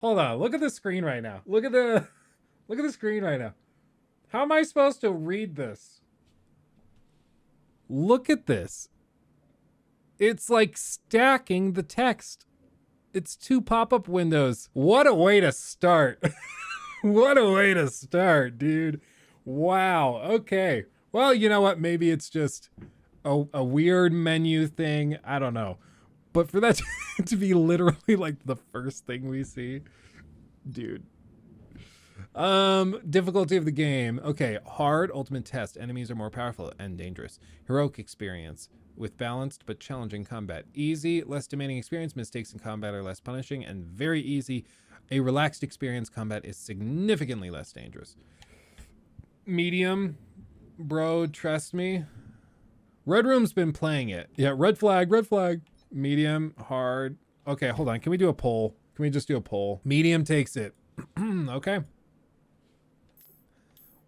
Hold on. Look at the screen right now. Look at the screen right now. How am I supposed to read this? Look at this. It's like stacking the text. It's 2 pop-up windows. What a way to start. What a way to start, dude. Wow. Okay. Well, you know what? Maybe it's just a weird menu thing. I don't know. But for that to be literally like the first thing we see, dude. Difficulty of the game. Okay, hard, ultimate test. Enemies are more powerful and dangerous. Heroic experience with balanced but challenging combat. Easy, less demanding experience. Mistakes in combat are less punishing. And very easy. A relaxed experience. Combat is significantly less dangerous. Medium, bro, trust me. Red Room's been playing it. Yeah, red flag, red flag. Medium, hard. Okay, hold on. Can we do a poll? Can we just do a poll? Medium takes it. Okay.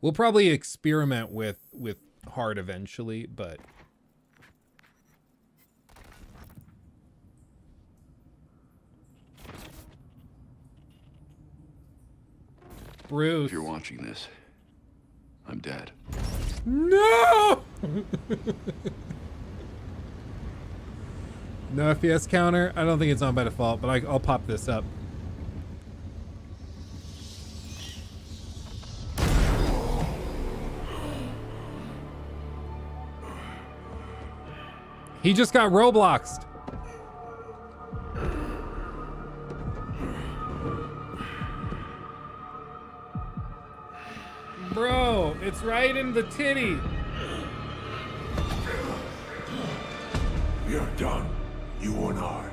We'll probably experiment with hard eventually, but Bruce. If you're watching this, I'm dead. No! No FPS counter. I don't think it's on by default, but I'll pop this up. He just got Robloxed. Bro, it's right in the titty. We are done, you and I.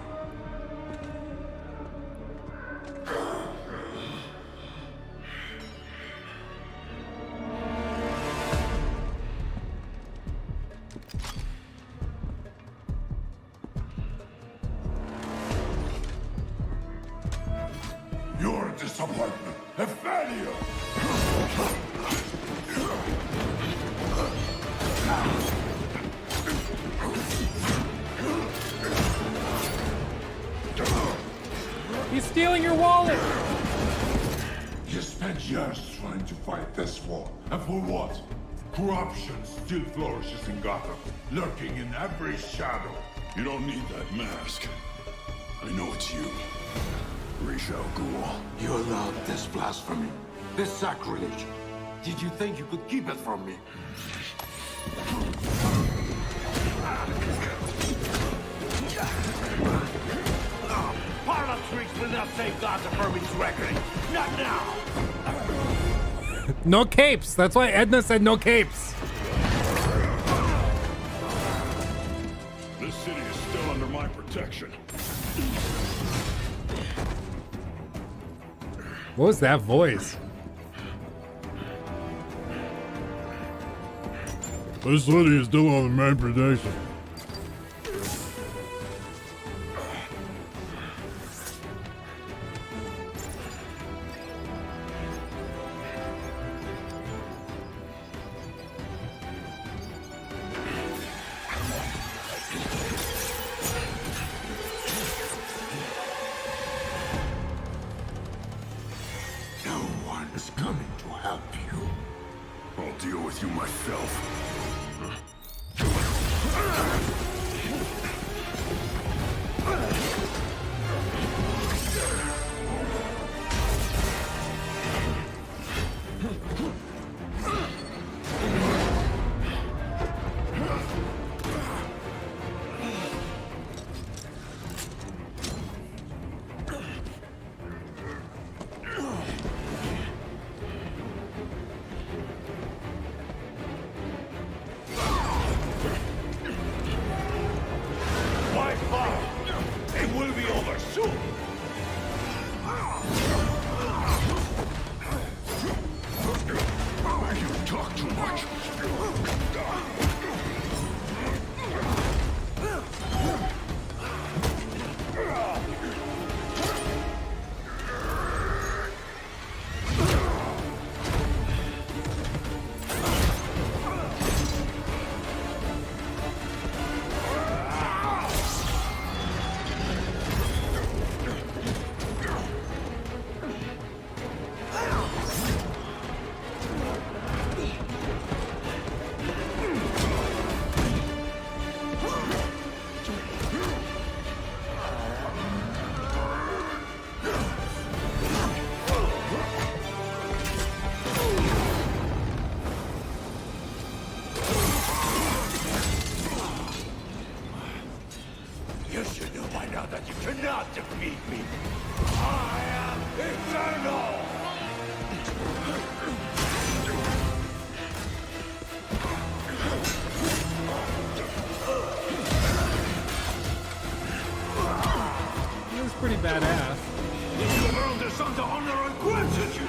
You're a disappointment, a failure. He's stealing your wallet. You spent years trying to fight this war, and for what? Corruption still flourishes in Gotham, lurking in every shadow. You don't need that mask. I know it's you. Ra's al Ghul. You allowed this blasphemy, this sacrilege. Did you think you could keep it from me? Harlem tricks will not save Gotham from its reckoning. Not now! No capes. That's why Edna said no capes. This city is still under my protection. What was that voice? This city is still under my protection. No one is coming to help you. I'll deal with you myself. on the honor I granted you!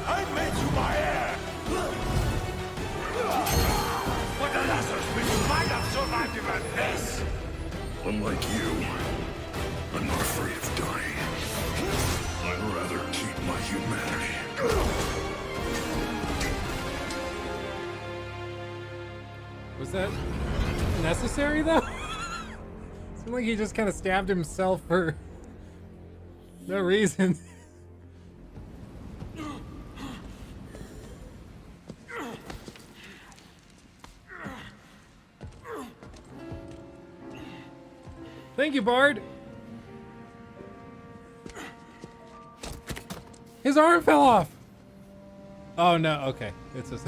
I made you my heir! But the lessons which might have survived even this! Unlike you, I'm not afraid of dying. I'd rather keep my humanity. Was that necessary though? Seemed like he just kind of stabbed himself for no reason. Thank you, Bard. His arm fell off. Oh no, okay. It's just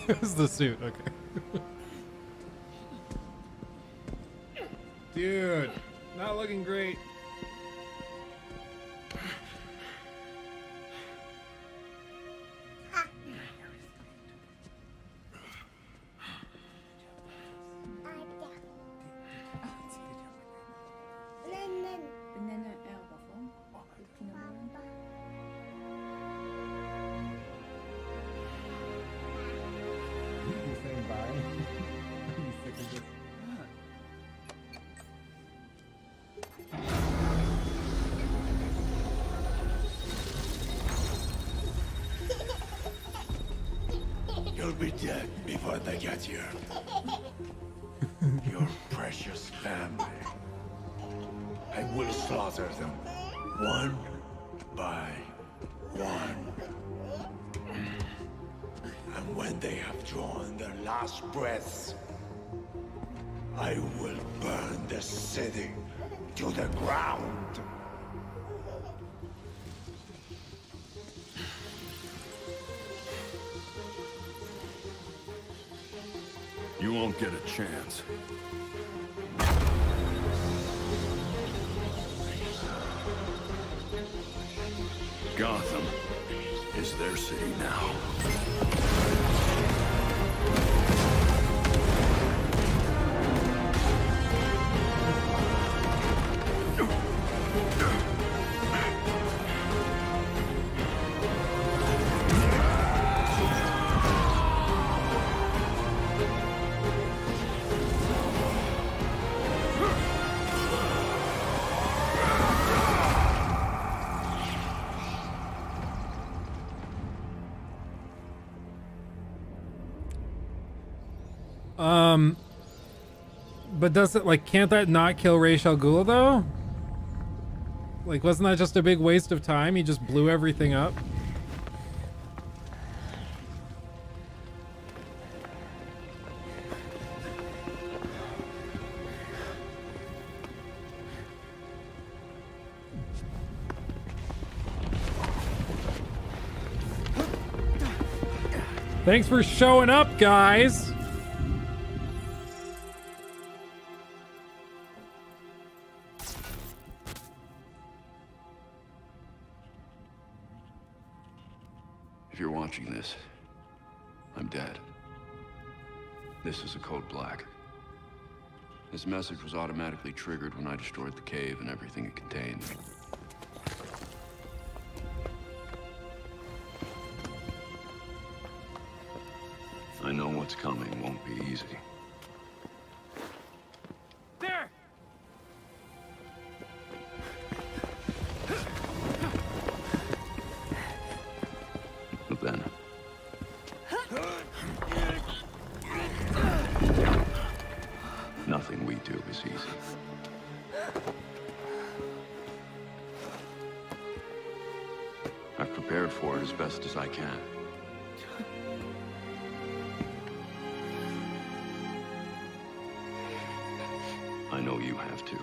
it was the suit, okay. Dude, not looking great. You'll be dead before they get here. Your precious family. I will slaughter them, one by one. And when they have drawn their last breaths, I will burn the city to the ground. You won't get a chance. Gotham is their city now. But does it, like, can't that not kill Ra's al Ghul though? Like, wasn't that just a big waste of time? He just blew everything up. Thanks for showing up, guys. If you're watching this, I'm dead. This is a code black. This message was automatically triggered when I destroyed the cave and everything it contained. I know what's coming won't be easy. There. But then... nothing we do is easy. I've prepared for it as best as I can. I know you have to.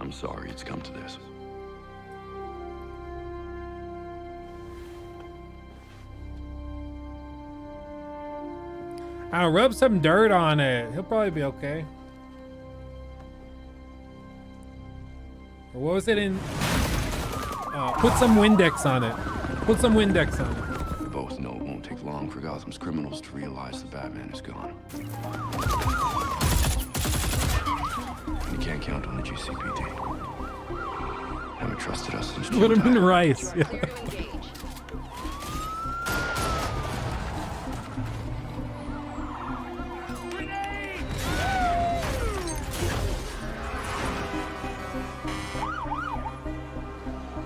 I'm sorry it's come to this. I'll rub some dirt on it. He'll probably be okay. Or what was it in... Put some Windex on it. Put some Windex on it. We both know it won't take long for Gotham's criminals to realize the Batman is gone. And you can't count on the GCPD. Haven't trusted us since Put him in June. rice. Yeah.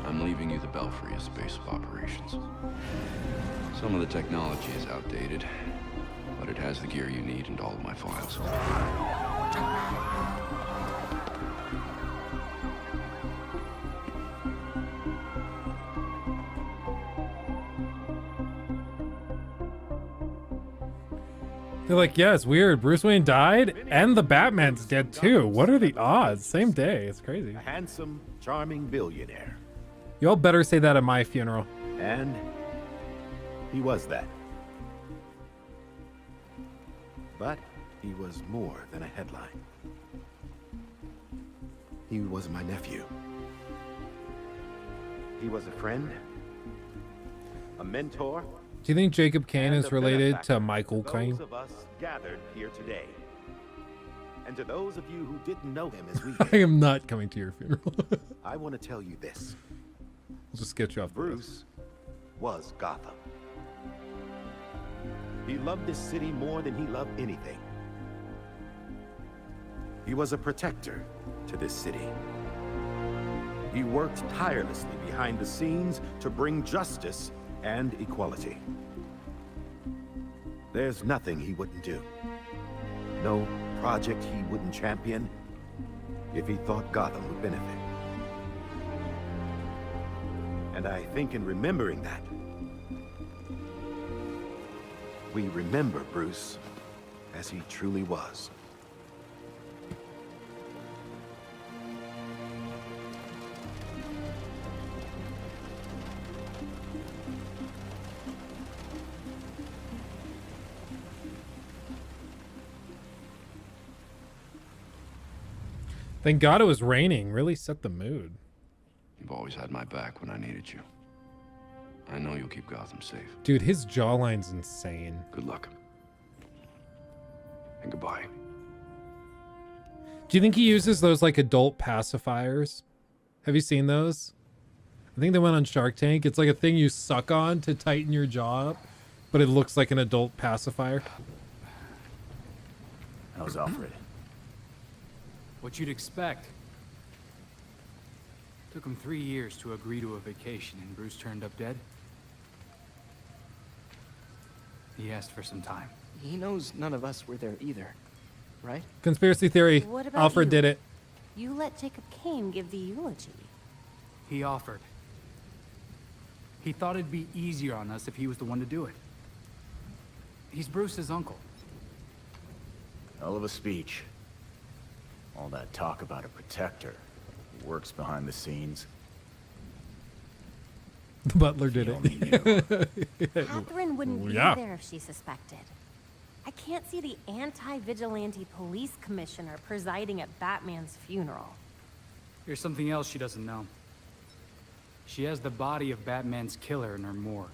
I'm leaving you the Belfry as base of operations. Some of the technology is outdated, but it has the gear you need and all of my files. They're like, yeah, it's weird. Bruce Wayne died and the Batman's dead too. What are the odds? Same day. It's crazy. A handsome, charming billionaire. Y'all better say that at my funeral. And he was that. But he was more than a headline. He was my nephew. He was a friend, a mentor. Do you think Jacob Kane and is a related benefactor to Michael to Kane? those of us gathered here today. And to those of you who didn't know him as we I did, am not coming to your funeral. I want to tell you this. We'll just get you off the list. Bruce was Gotham. He loved this city more than he loved anything. He was a protector to this city. He worked tirelessly behind the scenes to bring justice and equality. There's nothing he wouldn't do. No project he wouldn't champion if he thought Gotham would benefit. And I think in remembering that, we remember Bruce as he truly was. Thank God it was raining. Really set the mood. You've always had my back when I needed you. I know you'll keep Gotham safe. Dude, his jawline's insane. Good luck. And goodbye. Do you think he uses those like adult pacifiers? Have you seen those? I think they went on Shark Tank. It's like a thing you suck on to tighten your jaw up, but it looks like an adult pacifier. How's Alfred? What you'd expect. Took him 3 years to agree to a vacation, and Bruce turned up dead. He asked for some time. He knows none of us were there either, right? Conspiracy theory. What about Alfred you? did it. You let Jacob Kane give the eulogy. He offered. He thought it'd be easier on us if he was the one to do it. He's Bruce's uncle. Hell of a speech. All that talk about a protector who works behind the scenes. The butler did You only it. Catherine wouldn't be Yeah. there if she suspected. I can't see the anti-vigilante police commissioner presiding at Batman's funeral. Here's something else she doesn't know. She has the body of Batman's killer in her morgue.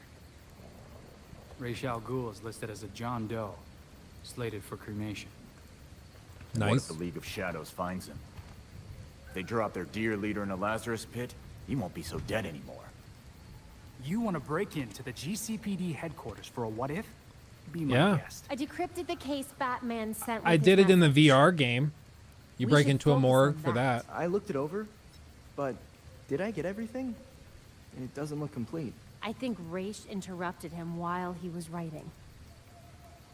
Ra's al Ghul is listed as a John Doe, slated for cremation. What if Nice. the League of Shadows finds him? If they drop their dear leader in a Lazarus pit, he won't be so dead anymore. You want to break into the GCPD headquarters for a what-if? Be my Yeah. guest. I decrypted the case Batman sent with I his did it in the message. VR game. You We break should into a focus morgue on for that. I looked it over, but did I get everything? It doesn't look complete. I think Ra's interrupted him while he was writing.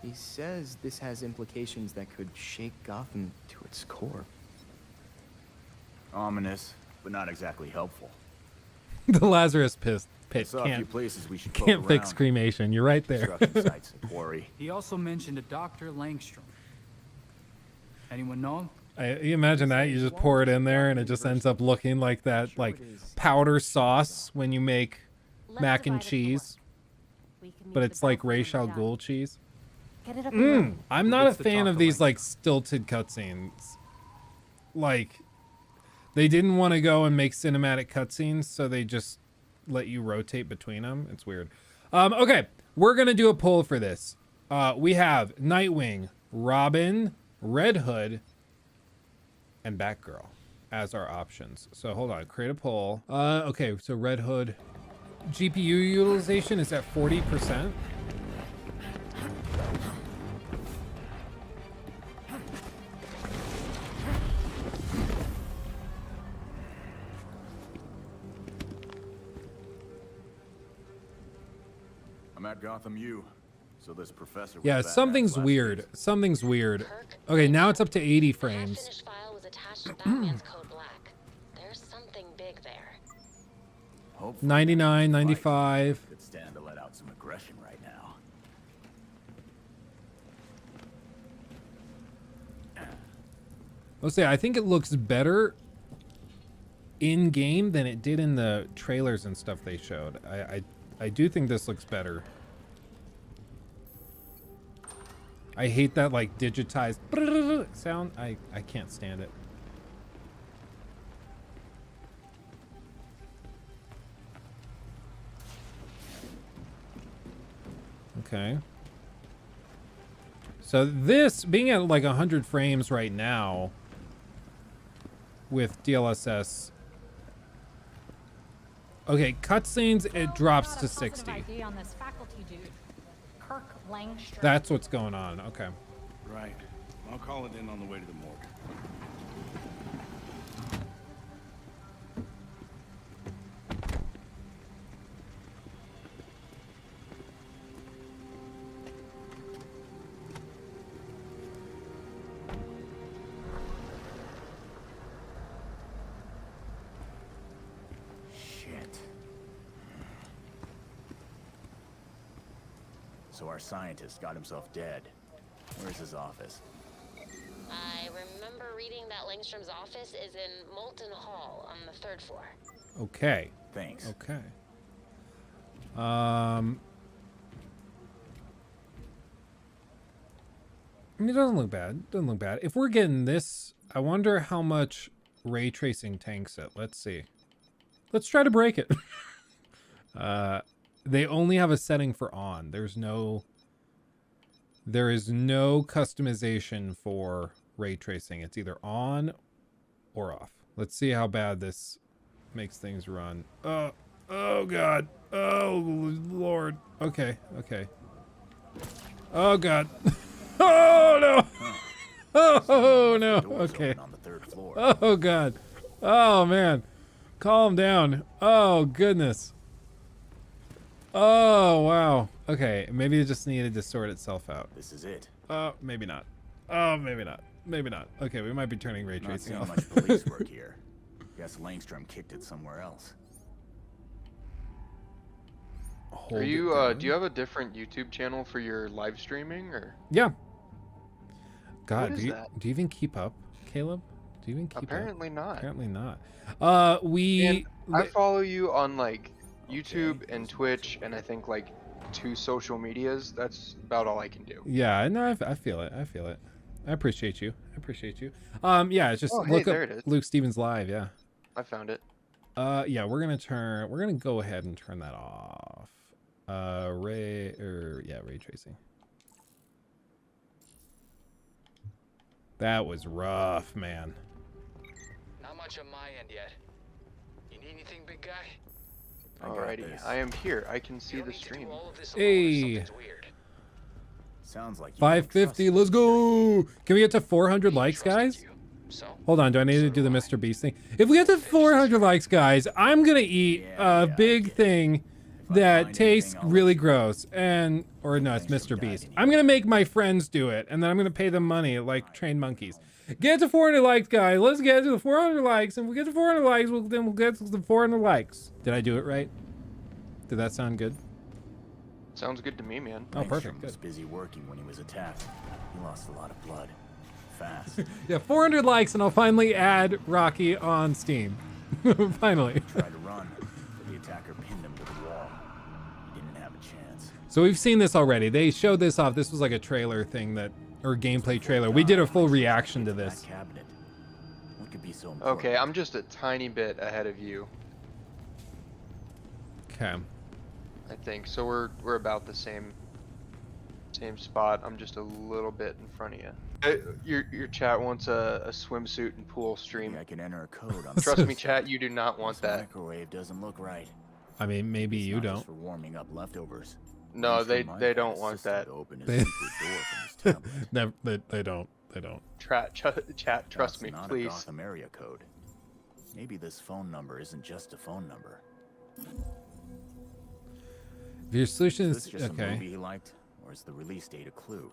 He says this has implications that could shake Gotham to its core. Ominous, but not exactly helpful. The Lazarus pit I saw a few can't places we should poke can't fix around. cremation. You're right there. Construction sites, a quarry. He also mentioned a Dr. Langstrom. Anyone know him? You imagine that you just pour it in there and it just ends up looking like that, like powder sauce when you make Let's mac and divide it for cheese, work. We can meet but the it's like Belfry Ra's al done. Ghul cheese. Get it up and running. I'm Who not a gets to fan talk of to these Langstrom? like stilted cutscenes. Like they didn't want to go and make cinematic cutscenes, so they just let you rotate between them. It's weird. Okay, we're gonna do a poll for this. We have Nightwing, Robin, Red Hood, and Batgirl as our options. So hold on, create a poll. Okay, so Red Hood. GPU utilization is at 40%. I'm at Gotham U, so this professor. Yeah, something's weird. Something's weird. Okay, now it's up to 80 frames. Finished file was attached to Batman's Code Black. There's something big there. 99, 95. Could stand to let out some aggression right now. Let's say I think it looks better in game than it did in the trailers and stuff they showed. I do think this looks better. I hate that like digitized sound. I can't stand it. Okay. So this being at like 100 frames right now with DLSS. Okay, cutscenes, it drops to 60. On this faculty dude, Kirk Langstrom. That's what's going on. Okay. Right. I'll call it in on the way to the morgue. So our scientist got himself dead. Where's his office? I remember reading that Langstrom's office is in Molten Hall on the 3rd floor. Okay. Thanks. Okay. I mean, it doesn't look bad. Doesn't look bad. If we're getting this, I wonder how much ray tracing tanks it. Let's see. Let's try to break it. They only have a setting for on. There is no customization for ray tracing. It's either on or off. Let's see how bad this makes things run. Oh God. Oh Lord. Okay. Okay. Oh God. Oh no. Oh no. Okay. Oh God. Oh man. Calm down. Oh goodness. Oh wow. Okay, maybe it just needed to sort itself out. This is it. Maybe not. Oh, maybe not. Maybe not. Okay, we might be turning ray tracing off. Not seeing much police work here. Guess Langstrom kicked it somewhere else. Are you do you have a different YouTube channel for your live streaming or? Yeah. God, What is do you that? even keep up, Caleb? Do you even keep Apparently up? not. Apparently not. And I follow you on like YouTube and Twitch and I think like 2 social medias. That's about all I can do. Yeah, no, I feel it. I feel it. I appreciate you. I appreciate you. Yeah, it's just Oh, hey, look there up it is. Luke Stevens live. Yeah. I found it. Yeah, we're gonna go ahead and turn that off. Ray tracing. That was rough, man. Not much on my end yet. You need anything, big guy? Alrighty, I am here. I can see the stream. Hey. Sounds like 550. Let's go. Can we get to 400 likes, guys? Hold on. Do I need to do the Mr. Beast thing? If we get to 400 likes, guys, I'm gonna eat a big thing that tastes really gross. Or no, it's Mr. Beast. I'm gonna make my friends do it, and then I'm gonna pay them money like trained monkeys. Get to 400 likes, guys. Let's get to the 400 likes. And if we get to 400 likes, then we'll get to the 400 likes. Did I do it right? Did that sound good? Sounds good to me, man. Oh, perfect. Langstrom was busy working when he was attacked. He lost a lot of blood. Fast. Yeah, 400 likes, and I'll finally add Rocky on Steam. Finally. Tried to run, but the attacker pinned him to the wall. He didn't have a chance. So we've seen this already. They showed this off. This was like a trailer thing or gameplay trailer. We did a full reaction to this. What could be so important? Okay, I'm just a tiny bit ahead of you. Okay. I think so. We're about the same spot. I'm just a little bit in front of you. Your chat wants a swimsuit and pool stream. I can enter a code on Trust me, chat. You do not want that. Microwave doesn't look right. I mean, maybe It's you not don't. just for warming up leftovers. No, they don't want that. They don't. They don't. Chat, trust me, not please. A Gotham area code. Maybe this phone number isn't just a phone number. If your solution Is is this just a okay. movie he liked, or is the release date a clue?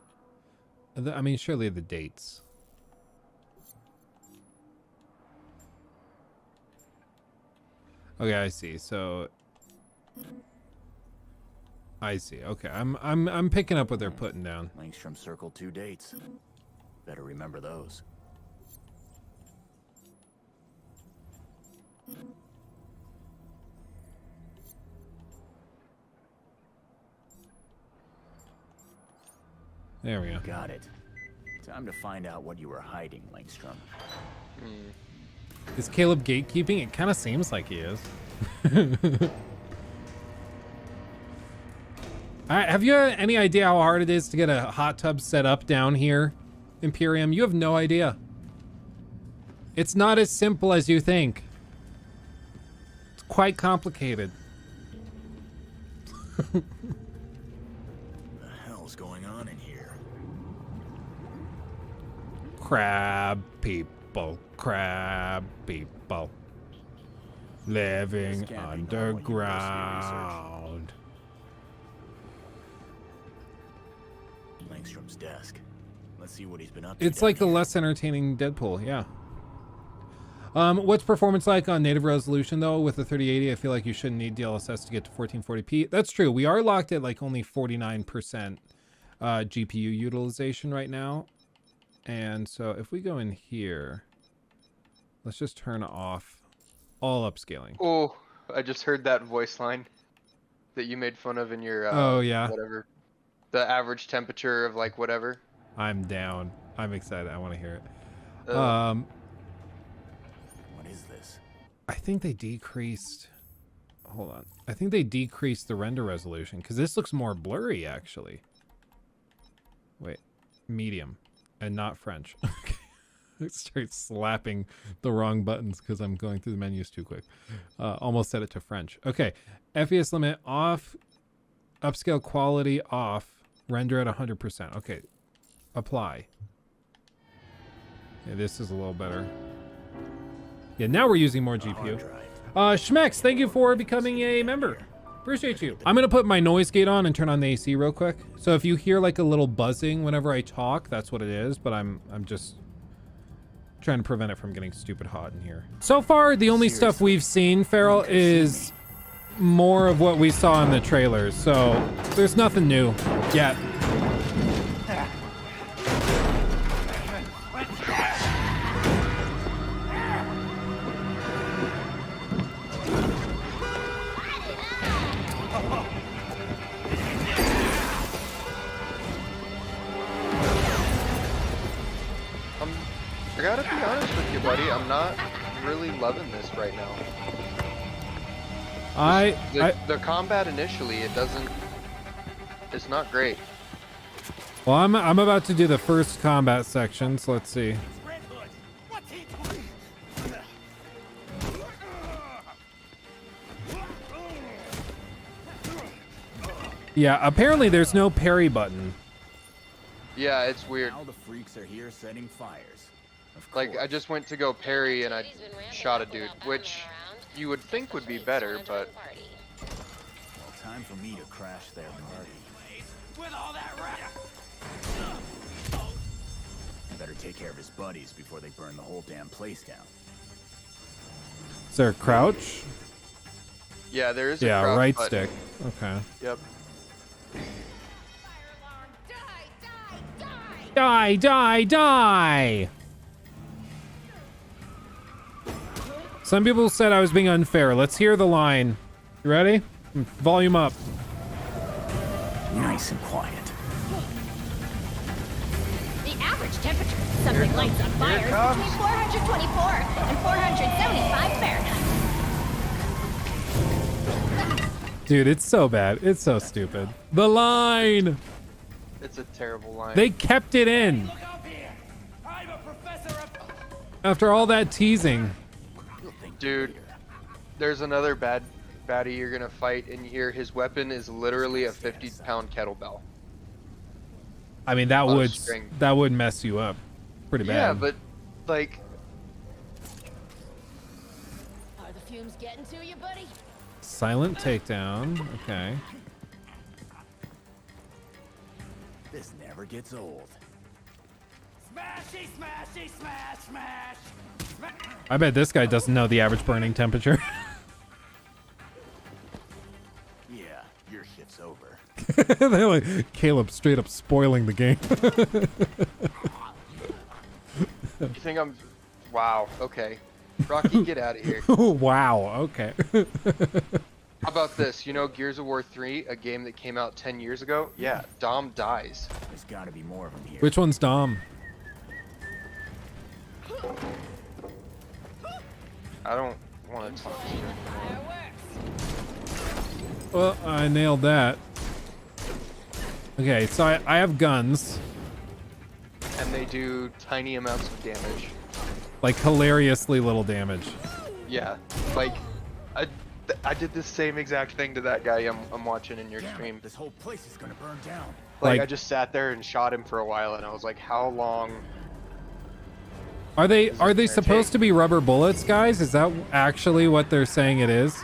I mean, surely the dates. Okay, I see. So I see. Okay, I'm picking up what they're putting down. Langstrom circled 2 dates. Better remember those. There we go. Got it. Time to find out what you were hiding, Langstrom. Is Caleb gatekeeping? It kind of seems like he is. Have you any idea how hard it is to get a hot tub set up down here, Imperium? You have no idea. It's not as simple as you think. It's quite complicated. What the hell's going on in here? Crab people, living underground. Langstrom's desk. Let's see what he's been up to. It's like a less entertaining Deadpool, yeah. What's performance like on native resolution though? With the 3080, I feel like you shouldn't need DLSS to get to 1440p. That's true. We are locked at like only 49% GPU utilization right now. And so if we go in here, let's just turn off all upscaling. Oh, I just heard that voice line that you made fun of in your oh yeah, whatever. The average temperature of like whatever. I'm down. I'm excited. I want to hear it. What is this? I think they decreased. Hold on. I think they decreased the render resolution because this looks more blurry actually. Wait, medium and not French. Okay. I start slapping the wrong buttons because I'm going through the menus too quick. Almost set it to French. Okay, FPS limit off, upscale quality off, render at 100%. Okay, apply. Yeah, this is a little better. Yeah, now we're using more GPU. Schmex, thank you for becoming a member. Appreciate you. I'm gonna put my noise gate on and turn on the AC real quick. So if you hear like a little buzzing whenever I talk, that's what it is. But I'm just trying to prevent it from getting stupid hot in here. So far, the only stuff we've seen, Farrell, is more of what we saw in the trailers. So there's nothing new yet. I gotta be honest with you, buddy. I'm not really loving this right now. The combat initially, it's not great. Well, I'm about to do the first combat section, so let's see. Yeah, apparently there's no parry button. Yeah, it's weird. Now the freaks are here setting fires. Like, I just went to go parry and I shot a dude, which you would think would be better, but... Well, time for me to crash their party. With all that Better take care of his buddies before they burn the whole damn place down. Is there a crouch? Yeah, there is a yeah, crouch right button. stick. Okay. Yep. Die, die, die! Some people said I was being unfair. Let's hear the line. You ready? Volume up. Nice and quiet. The average temperature of something lights on fire is between 424 and 475 Fahrenheit. Dude, it's so bad. It's so stupid. The line. It's a terrible line. They kept it in. After all that teasing. Dude, there's another baddie you're gonna fight, and here his weapon is literally a 50-pound kettlebell. I mean, that would mess you up pretty bad. Yeah, but like, Are the fumes getting to you, buddy? silent takedown. Okay. This never gets old. Smashy, smashy, smash, smash. I bet this guy doesn't know the average burning temperature. Yeah, your shit's over. They're like, Caleb straight up spoiling the game. you think I'm? Wow. Okay, Rocky, get out of here. Wow. Okay. How about this? You know, Gears of War 3, a game that came out 10 years ago. Yeah, Dom dies. There's got to be more of them here. Which one's Dom? I don't want to talk to you. Well, I nailed that. Okay, so I have guns. And they do tiny amounts of damage. Like hilariously little damage. Yeah, like I did the same exact thing to that guy I'm watching in your stream. This whole place is gonna burn down. Like I just sat there and shot him for a while, and I was like, how long? Are they supposed to be rubber bullets, guys? Is that actually what they're saying it is?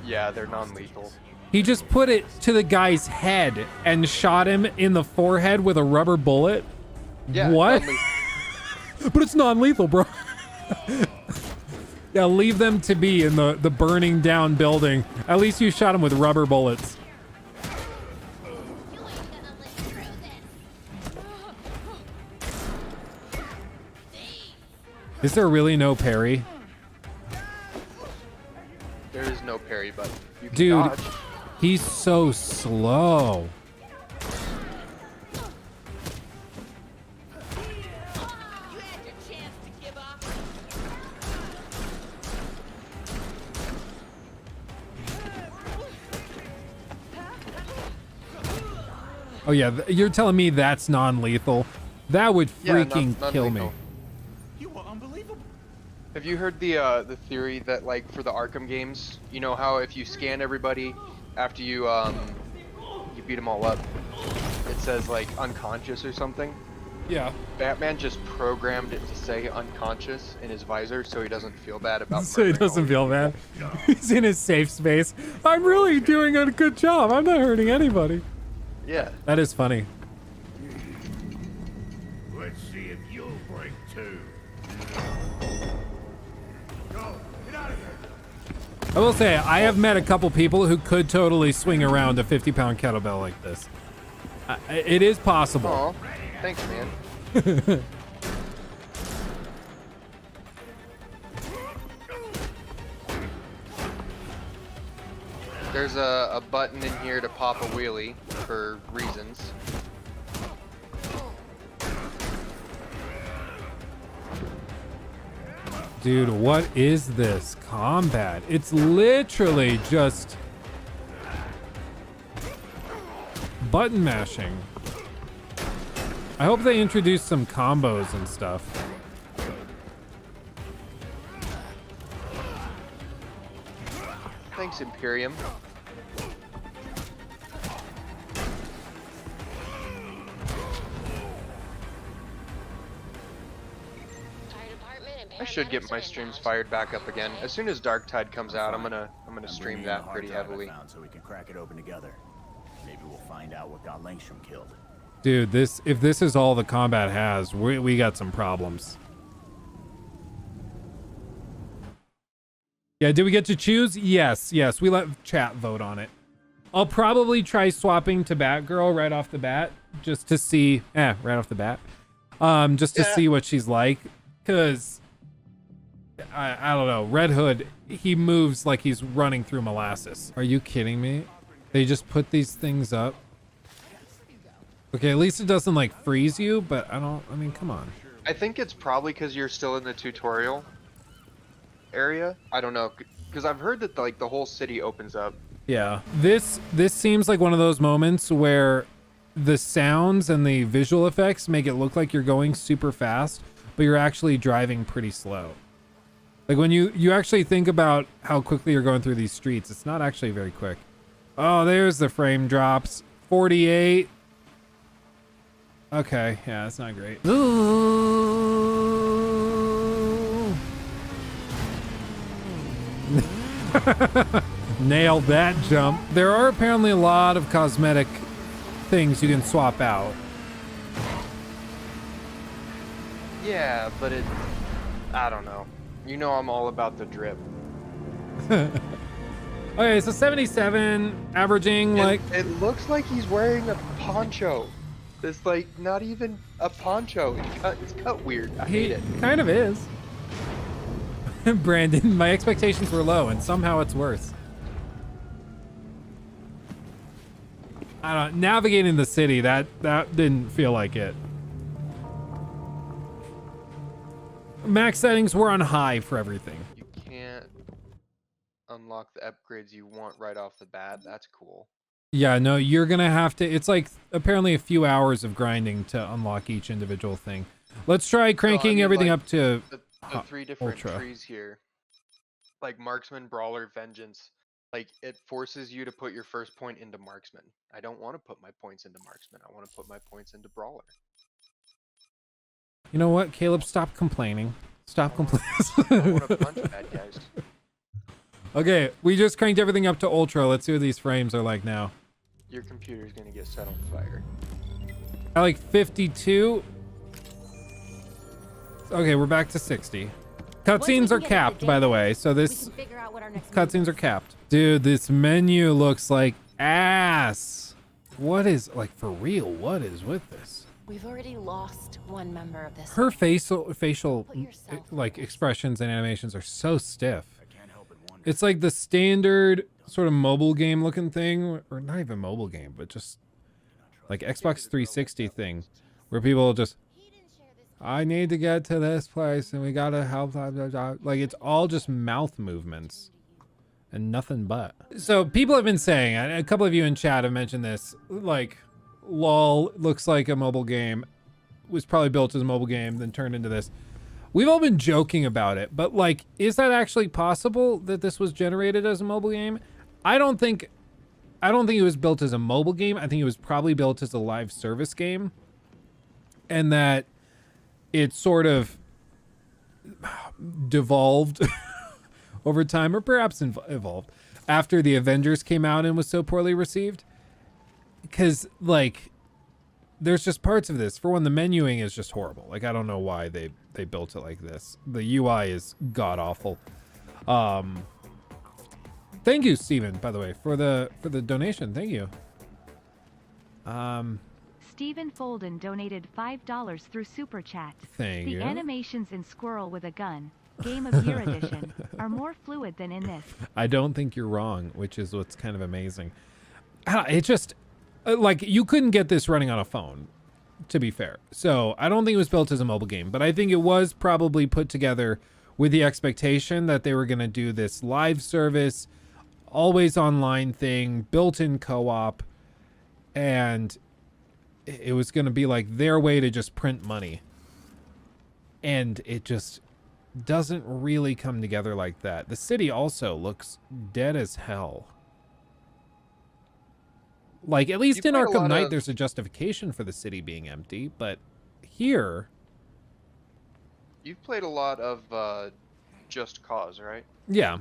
Yeah, they're non-lethal. He just put it to the guy's head and shot him in the forehead with a rubber bullet? Yeah, what? But it's non-lethal, bro. Yeah, leave them to be in the burning down building. At least you shot him with rubber bullets. Is there really no parry? There is no parry, but you can Dude, dodge. he's so slow. Oh yeah, you're telling me that's non-lethal? That would freaking kill me. You were unbelievable. Have you heard the theory that, like, for the Arkham games, you know how if you scan everybody after you beat them all up, it says like unconscious or something? Yeah. Batman just programmed it to say unconscious in his visor so he doesn't feel bad about So he doesn't feel bad. He's in his safe space. I'm really doing a good job. I'm not hurting anybody. Yeah. That is funny. Let's see if you'll break too. Go, get out of here. I will say, I have met a couple people who could totally swing around a 50-pound kettlebell like this. It is possible. Aw, thanks, man. There's a button in here to pop a wheelie for reasons. Dude, what is this combat? It's literally just button mashing. I hope they introduce some combos and stuff. Thanks, Imperium. I should get my streams fired back up again. As soon as Dark Tide comes out, I'm gonna stream that pretty heavily. So we can crack it open together. Maybe we'll find out what got Langstrom killed. Dude, if this is all the combat has, we got some problems. Yeah, did we get to choose? Yes, we let chat vote on it. I'll probably try swapping to Batgirl right off the bat, just to see, right off the bat, just to see what she's like, because I don't know, Red Hood, he moves like he's running through molasses. Are you kidding me? They just put these things up. Okay, at least it doesn't like freeze you, but I mean, come on. I think it's probably because you're still in the tutorial area. I don't know, because I've heard that like the whole city opens up Yeah, this seems like one of those moments where the sounds and the visual effects make it look like you're going super fast, but you're actually driving pretty slow. Like when you actually think about how quickly you're going through these streets, it's not actually very quick. Oh, there's the frame drops. 48. Okay, yeah, that's not great. Nailed that jump. There are apparently a lot of cosmetic things you can swap out. Yeah, but I don't know. You know I'm all about the drip. Okay, so 77, averaging like... It looks like he's wearing a poncho. It's like not even a poncho. It's cut weird. I hate it. Kind of is. Brandon, my expectations were low and somehow it's worse. I don't know, navigating the city, that didn't feel like it. Max settings were on high for everything. You can't unlock the upgrades you want right off the bat. That's cool. Yeah, no, you're gonna have to, it's like apparently a few hours of grinding to unlock each individual thing. Let's try cranking everything like, up to the 3 different Ultra. trees here. Like Marksman, Brawler, Vengeance. Like it forces you to put your first point into Marksman. I don't want to put my points into Marksman. I want to put my points into Brawler. You know what, Caleb, stop complaining. Stop complaining. I want to punch bad guys. Okay, we just cranked everything up to Ultra. Let's see what these frames are like now. Your computer's gonna get set on fire. I like 52. Okay, we're back to 60. Cutscenes are capped, by the way, so this cutscenes are capped. Dude, this menu looks like ass. What is, like, for real, what is with this? We've already lost one member of this. Her facial like expressions and animations are so stiff. It's like the standard sort of mobile game looking thing, or not even mobile game, but just like Xbox 360 thing, where people just, I need to get to this place and we gotta help, blah, blah, blah. Like it's all just mouth movements and nothing but. So people have been saying, a couple of you in chat have mentioned this, like, LOL looks like a mobile game, was probably built as a mobile game, then turned into this. We've all been joking about it, but like, is that actually possible that this was generated as a mobile game? I don't think it was built as a mobile game. I think it was probably built as a live service game, and that it sort of devolved over time, or perhaps evolved after the Avengers came out and was so poorly received. Because like, there's just parts of this. For one, the menuing is just horrible. Like, I don't know why they built it like this. The UI is god awful. Thank you, Steven, by the way, for the donation. Thank you. Stephen Folden donated $5 through Super Chat. Thank you. The animations in Squirrel with a Gun, Game of Year Edition, are more fluid than in this. I don't think you're wrong, which is what's kind of amazing. It just, like, you couldn't get this running on a phone, to be fair. So I don't think it was built as a mobile game, but I think it was probably put together with the expectation that they were going to do this live service, always online thing, built-in co-op, and it was going to be like their way to just print money. And it just doesn't really come together like that. The city also looks dead as hell. Like, at least in Arkham Knight, there's a justification for the city being empty, but here... You've played a lot of Just Cause, right? Yeah.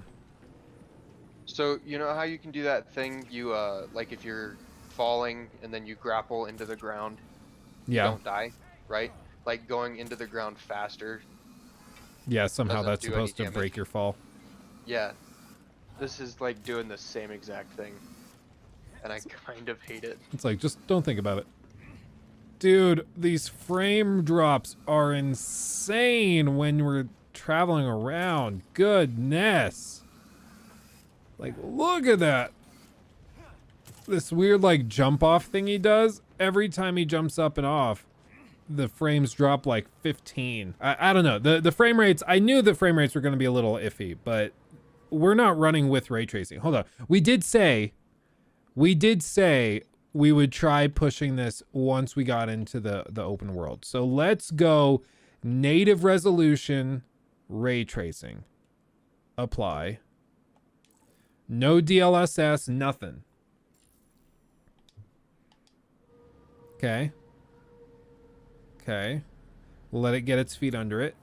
So, you know how you can do that thing, you, like if you're falling and then you grapple into the ground, yeah, you don't die, right? Like going into the ground faster. Yeah, somehow that's supposed to break your fall. Yeah. This is like doing the same exact thing. And I kind of hate it. It's like, just don't think about it. Dude, these frame drops are insane when we're traveling around. Goodness. Like, look at that. This weird, like, jump off thing he does. Every time he jumps up and off, the frames drop like 15. I don't know. The frame rates, I knew the frame rates were going to be a little iffy, but we're not running with ray tracing. Hold on. We did say we would try pushing this once we got into the open world. So let's go native resolution, ray tracing. Apply. No DLSS, nothing. Okay. Okay. Let it get its feet under it.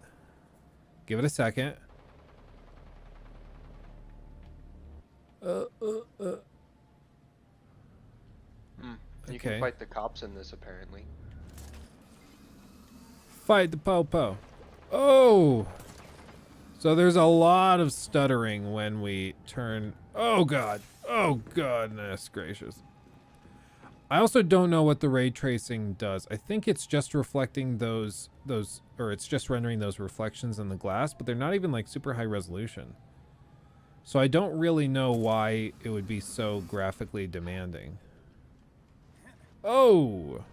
Give it a second. You can fight the cops in this, apparently. Fight the po-po. Oh! So there's a lot of stuttering when we turn... Oh, God. Oh, goodness gracious. I also don't know what the ray tracing does. I think it's just reflecting those, or it's just rendering those reflections in the glass, but they're not even like super high resolution. So I don't really know why it would be so graphically demanding. Oh!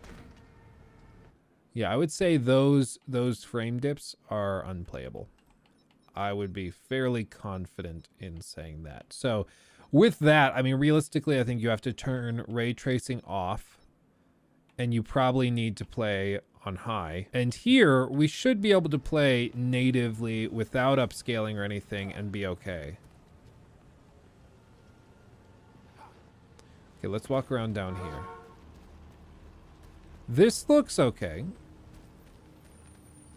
Yeah, I would say those frame dips are unplayable. I would be fairly confident in saying that. So with that, I mean, realistically, I think you have to turn ray tracing off, and you probably need to play on high. And here, we should be able to play natively without upscaling or anything and be okay. Okay, let's walk around down here. This looks okay.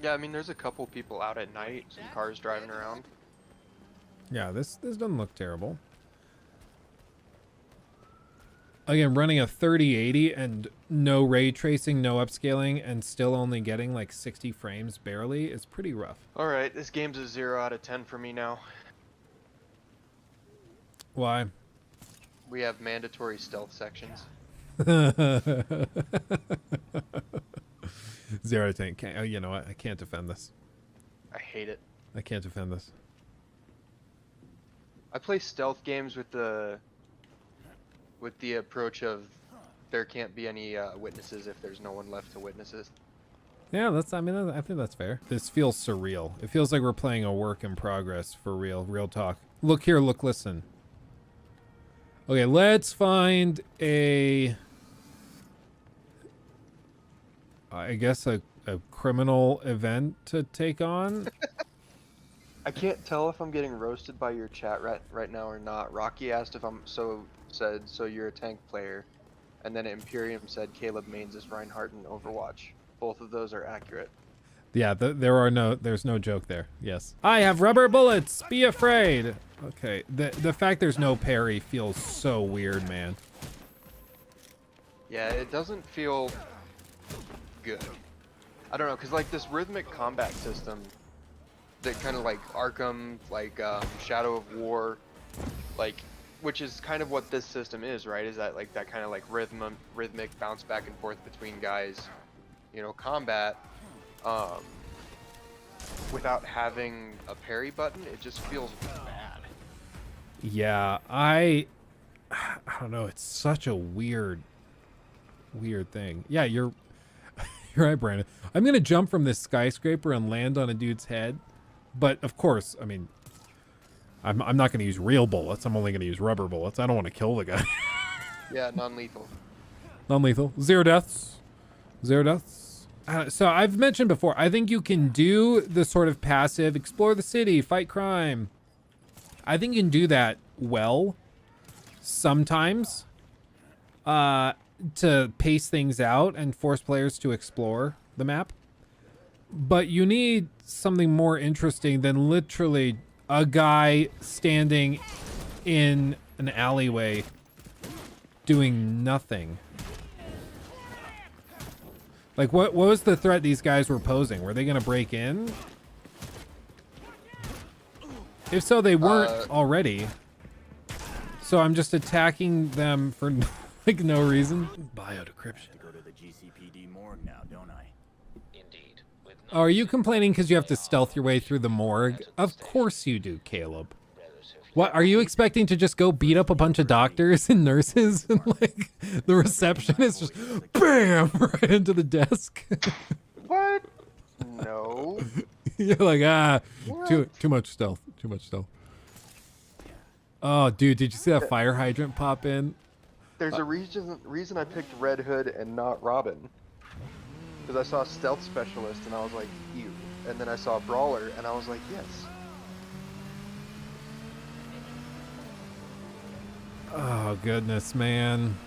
Yeah, I mean, there's a couple people out at night, some cars driving around. Yeah, this doesn't look terrible. Again, running a 3080 and no ray tracing, no upscaling, and still only getting like 60 frames barely is pretty rough. Alright, this game's a 0 out of 10 for me now. Why? We have mandatory stealth sections. 0 out of 10. Oh, you know what? I can't defend this. I hate it. I can't defend this. I play stealth games with the approach of there can't be any witnesses if there's no one left to witness it. Yeah, I think that's fair. This feels surreal. It feels like we're playing a work in progress for real talk. Look here, look, listen. Okay, let's find I guess a criminal event to take on. I can't tell if I'm getting roasted by your chat right now or not. Rocky asked if so you're a tank player, and then Imperium said Caleb mains as Reinhardt in Overwatch. Both of those are accurate. Yeah, there's no joke there. Yes. I have rubber bullets. Be afraid. Okay. The fact there's no parry feels so weird, man. Yeah, it doesn't feel good. I don't know, cause like this rhythmic combat system, that kind of like Arkham, like Shadow of War, like, which is kind of what this system is, right? Is that like that kind of like rhythmic bounce back and forth between guys, you know, combat. Without having a parry button, it just feels bad. Yeah, I don't know. It's such a weird thing. Yeah, you're right, Brandon. I'm gonna jump from this skyscraper and land on a dude's head, but of course, I mean, I'm not gonna use real bullets. I'm only gonna use rubber bullets. I don't want to kill the guy. Yeah, non-lethal. Non-lethal. 0 deaths. 0 deaths. So I've mentioned before, I think you can do the sort of passive, explore the city, fight crime. I think you can do that well sometimes to pace things out and force players to explore the map. But you need something more interesting than literally a guy standing in an alleyway doing nothing. Like, what was the threat these guys were posing? Were they going to break in? If so, they weren't already. So I'm just attacking them for like no reason. Biodecryption. Go to the GCPD morgue now, don't I? Indeed. Oh, are you complaining because you have to stealth your way through the morgue? Of course you do, Caleb. What, are you expecting to just go beat up a bunch of doctors and nurses and like the receptionist just BAM right into the desk? What? No. You're like, too much stealth. Too much stealth. Oh, dude, did you see that fire hydrant pop in? There's a reason I picked Red Hood and not Robin. Because I saw Stealth Specialist and I was like, ew. And then I saw Brawler and I was like, yes. Oh, goodness, man.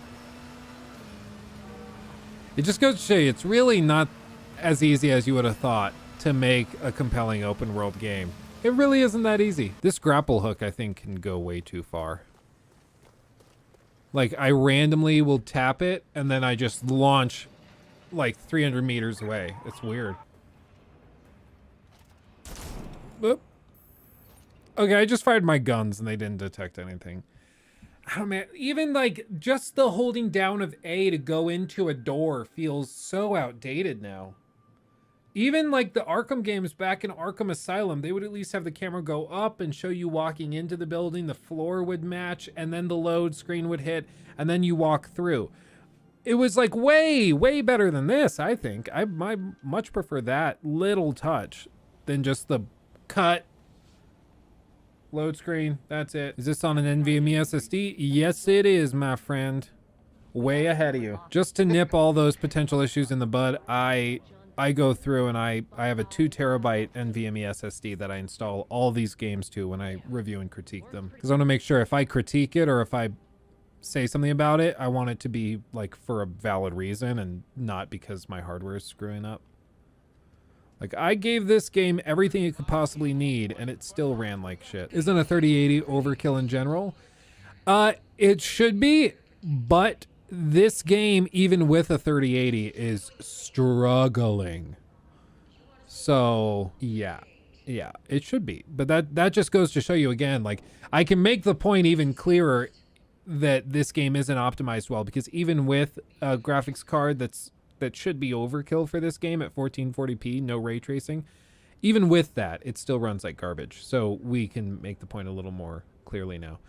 It just goes to show you, it's really not as easy as you would have thought to make a compelling open world game. It really isn't that easy. This grapple hook, I think, can go way too far. Like, I randomly will tap it, and then I just launch like 300 meters away. It's weird. Oop. Okay, I just fired my guns, and they didn't detect anything. Oh man, even like just the holding down of A to go into a door feels so outdated now. Even like the Arkham games back in Arkham Asylum, they would at least have the camera go up and show you walking into the building, the floor would match, and then the load screen would hit, and then you walk through. It was like way, way better than this, I think. I much prefer that little touch than just the cut. Load screen, that's it. Is this on an NVMe SSD? Yes, it is, my friend. Way ahead of you. Just to nip all those potential issues in the bud, I go through and I have a 2 terabyte NVMe SSD that I install all these games to when I review and critique them. Because I want to make sure if I critique it or if I say something about it, I want it to be like for a valid reason and not because my hardware is screwing up. Like, I gave this game everything it could possibly need, and it still ran like shit. Isn't a 3080 overkill in general? It should be, but this game, even with a 3080, is struggling. So, yeah, it should be. But that just goes to show you again, like, I can make the point even clearer that this game isn't optimized well, because even with a graphics card that should be overkill for this game at 1440p, no ray tracing. Even with that, it still runs like garbage. So we can make the point a little more clearly now.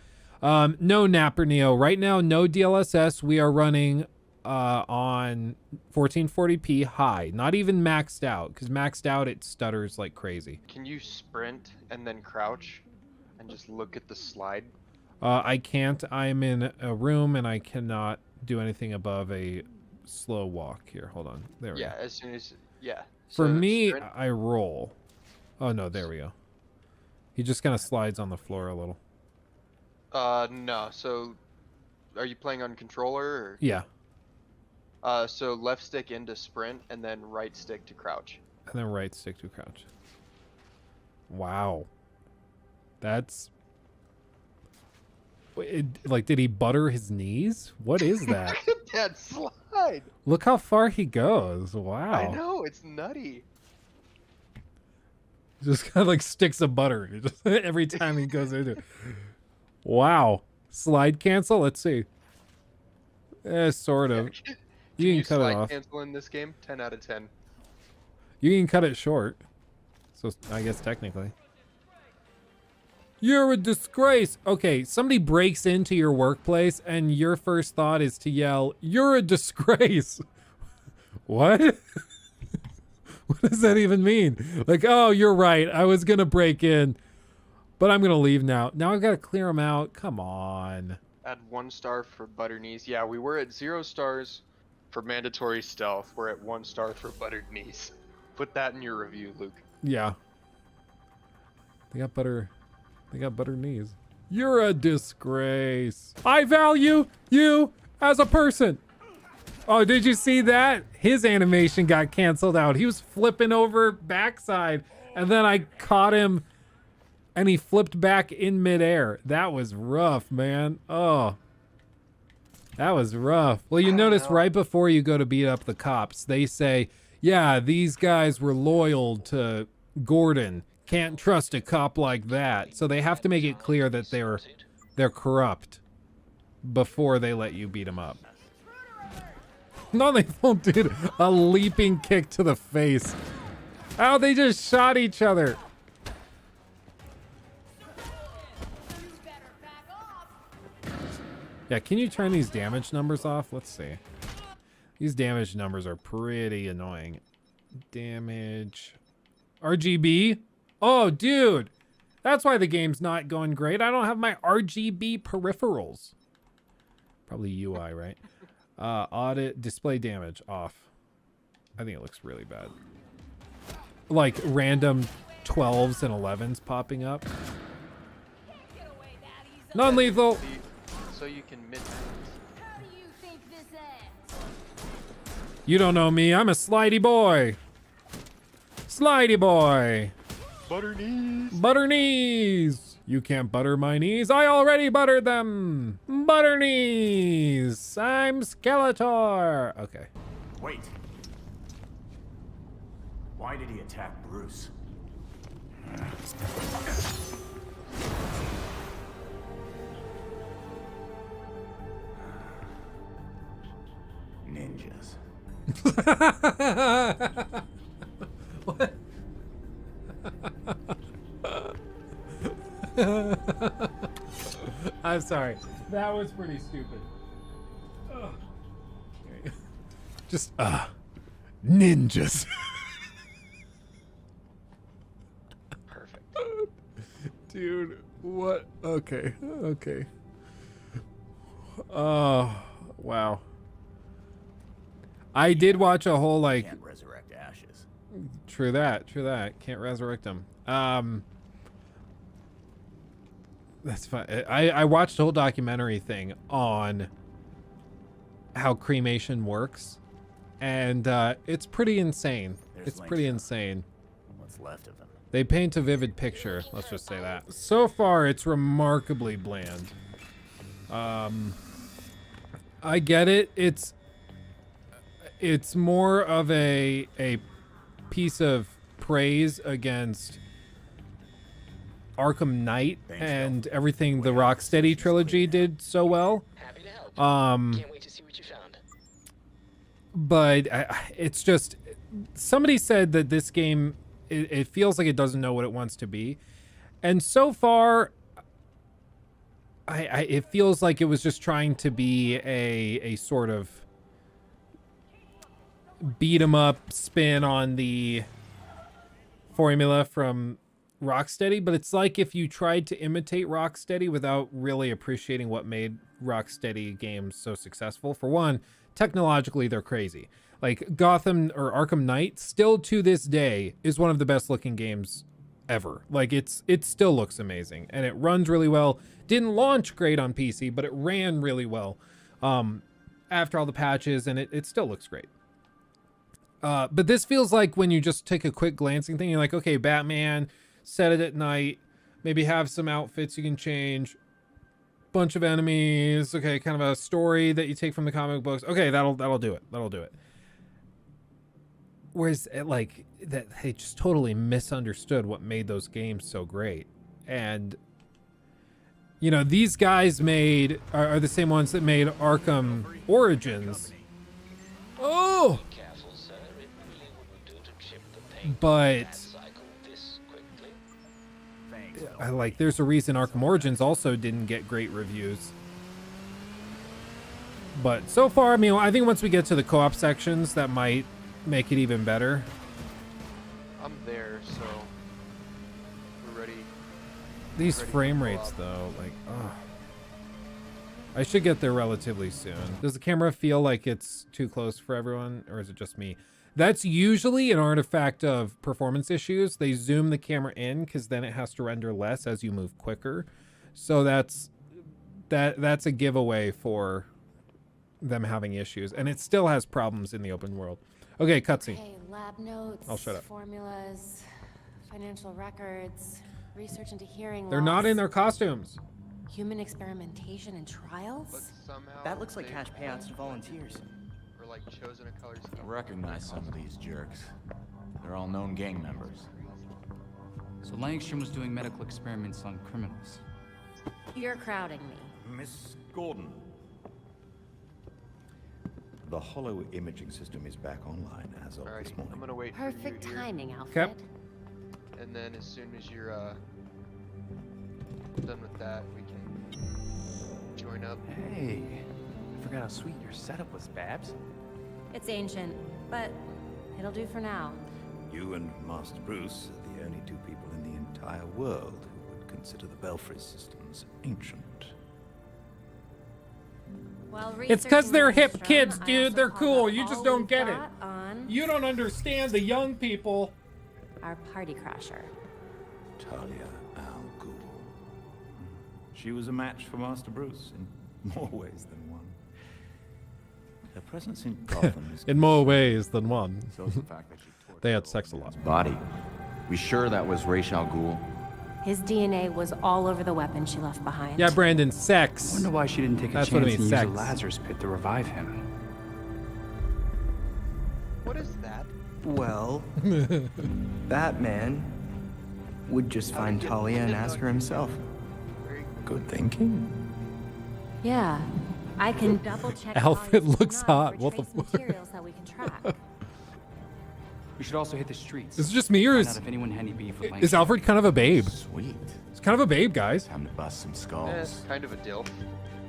No Napper Neo. Right now, no DLSS. We are running on 1440p high. Not even maxed out, because maxed out, it stutters like crazy. Can you sprint and then crouch and just look at the slide? I can't. I'm in a room and I cannot do anything above a slow walk here. Hold on. There we go. Yeah, as soon as, yeah. For So me, sprint. I roll. Oh no, there we go. He just kind of slides on the floor a little. No. So, are you playing on controller? Or? Yeah. So left stick into sprint and then right stick to crouch. And then right stick to crouch. Wow. That's... like, did he butter his knees? What is that? Look at that slide. Look how far he goes. Wow. I know, it's nutty. Just kind of like sticks of butter just every time he goes into it. Wow. Slide cancel? Let's see. Sort of. You can cut it off. Cancel in this game? 10 out of 10. You can cut it short. So I guess technically. You're a disgrace. Okay, somebody breaks into your workplace and your first thought is to yell, "You're a disgrace." What? What does that even mean? Like, oh, you're right. I was going to break in, but I'm going to leave now. Now I've got to clear them out. Come on. Add 1 star for butter knees. Yeah, we were at 0 stars for mandatory stealth. We're at 1 star for buttered knees. Put that in your review, Luke. Yeah. They got butter knees. You're a disgrace. I value you as a person. Oh, did you see that? His animation got canceled out. He was flipping over backside, and then I caught him, and he flipped back in midair. That was rough, man. Oh, that was rough. Well, you notice right before you go to beat up the cops, they say, yeah, these guys were loyal to Gordon. Can't trust a cop like that. So they have to make it clear that they're corrupt before they let you beat them up. No, they won't, dude. A leaping kick to the face. Oh, they just shot each other. Yeah, can you turn these damage numbers off? Let's see. These damage numbers are pretty annoying. Damage. RGB? Oh, dude. That's why the game's not going great. I don't have my RGB peripherals. Probably UI, right? Audit display damage off. I think it looks really bad. Like random 12s and 11s popping up. Non-lethal. So you can mid. You don't know me. I'm a slidey boy. Slidey boy. Butter knees. Butter knees. You can't butter my knees. I already buttered them. Butter knees. I'm Skeletor. Okay. Wait. Why did he attack Bruce? Ninjas. What? I'm sorry. That was pretty stupid. Ugh. Just ninjas. Perfect. Dude, what? Okay. Okay. Oh, wow. I did watch a whole like Can't resurrect ashes. True that. True that. Can't resurrect them. That's fine. I watched a whole documentary thing on how cremation works, and it's pretty insane. It's pretty insane. What's left of them? They paint a vivid picture. Let's just say that. So far, it's remarkably bland. I get it. It's more of a piece of praise against Arkham Knight and everything the Rocksteady trilogy did so well. Can't wait to see what you found. But it's just, somebody said that this game, it feels like it doesn't know what it wants to be, and so far, it feels like it was just trying to be a sort of beat 'em up spin on the formula from Rocksteady, but it's like if you tried to imitate Rocksteady without really appreciating what made Rocksteady games so successful. For one, technologically they're crazy. Like Gotham or Arkham Knight still to this day is one of the best looking games ever. Like it still looks amazing and it runs really well. Didn't launch great on PC, but it ran really well after all the patches, and it still looks great. But this feels like when you just take a quick glancing thing, you're like, okay, Batman, set it at night, maybe have some outfits you can change, bunch of enemies, okay, kind of a story that you take from the comic books. Okay, that'll do it. That'll do it. Whereas like that they just totally misunderstood what made those games so great. And you know, these guys are the same ones that made Arkham Origins. Oh! But there's a reason Arkham Origins also didn't get great reviews. But so far, I mean, I think once we get to the co-op sections, that might make it even better. I'm there, so we're ready. These frame rates, though, like, oh. I should get there relatively soon. Does the camera feel like it's too close for everyone, or is it just me? That's usually an artifact of performance issues. They zoom the camera in because then it has to render less as you move quicker. So that's a giveaway for them having issues, and it still has problems in the open world. Okay, cutscene. Okay, lab notes, I'll shut up. formulas, financial records, research into hearing They're loss, not in their costumes. human experimentation and trials. That looks like cash payouts to volunteers. Or like chosen a color scheme. I recognize some of these jerks. They're all known gang members. So Langstrom was doing medical experiments on criminals. You're crowding me. Miss Gordon. The hollow imaging system is back online as of this morning. I'm gonna wait Perfect for you here. timing, Alfred. And then as soon as you're done with that, we can join up. Hey, I forgot how sweet your setup was, Babs. It's ancient, but it'll do for now. You and Master Bruce are the only two people in the entire world who would consider the Belfry systems ancient. It's because they're hip kids, dude. They're cool. You just don't get it. You don't understand the young people. Our party crasher. Talia al Ghul. She was a match for Master Bruce in more ways than one. Her presence in Gotham is In more ways than one. So the fact that she tore They had sex a lot. Body. We sure that was Ra's al Ghul? His DNA was all over the weapon she left behind. Yeah, Brandon, sex. I wonder why she didn't take a That's chance what I and mean, use sex. a Lazarus pit to revive him. What is that? Well, Batman would just find Talia and ask her himself. good thinking. Yeah, I can double check. Alfred looks hot. What the fuck? Materials that we can track. We should also hit the streets. Is it just me or Find out if anyone had any beef with is Alfred kind of a babe? Sweet. He's kind of a babe, guys. Time to bust some skulls. Kind of a dilf.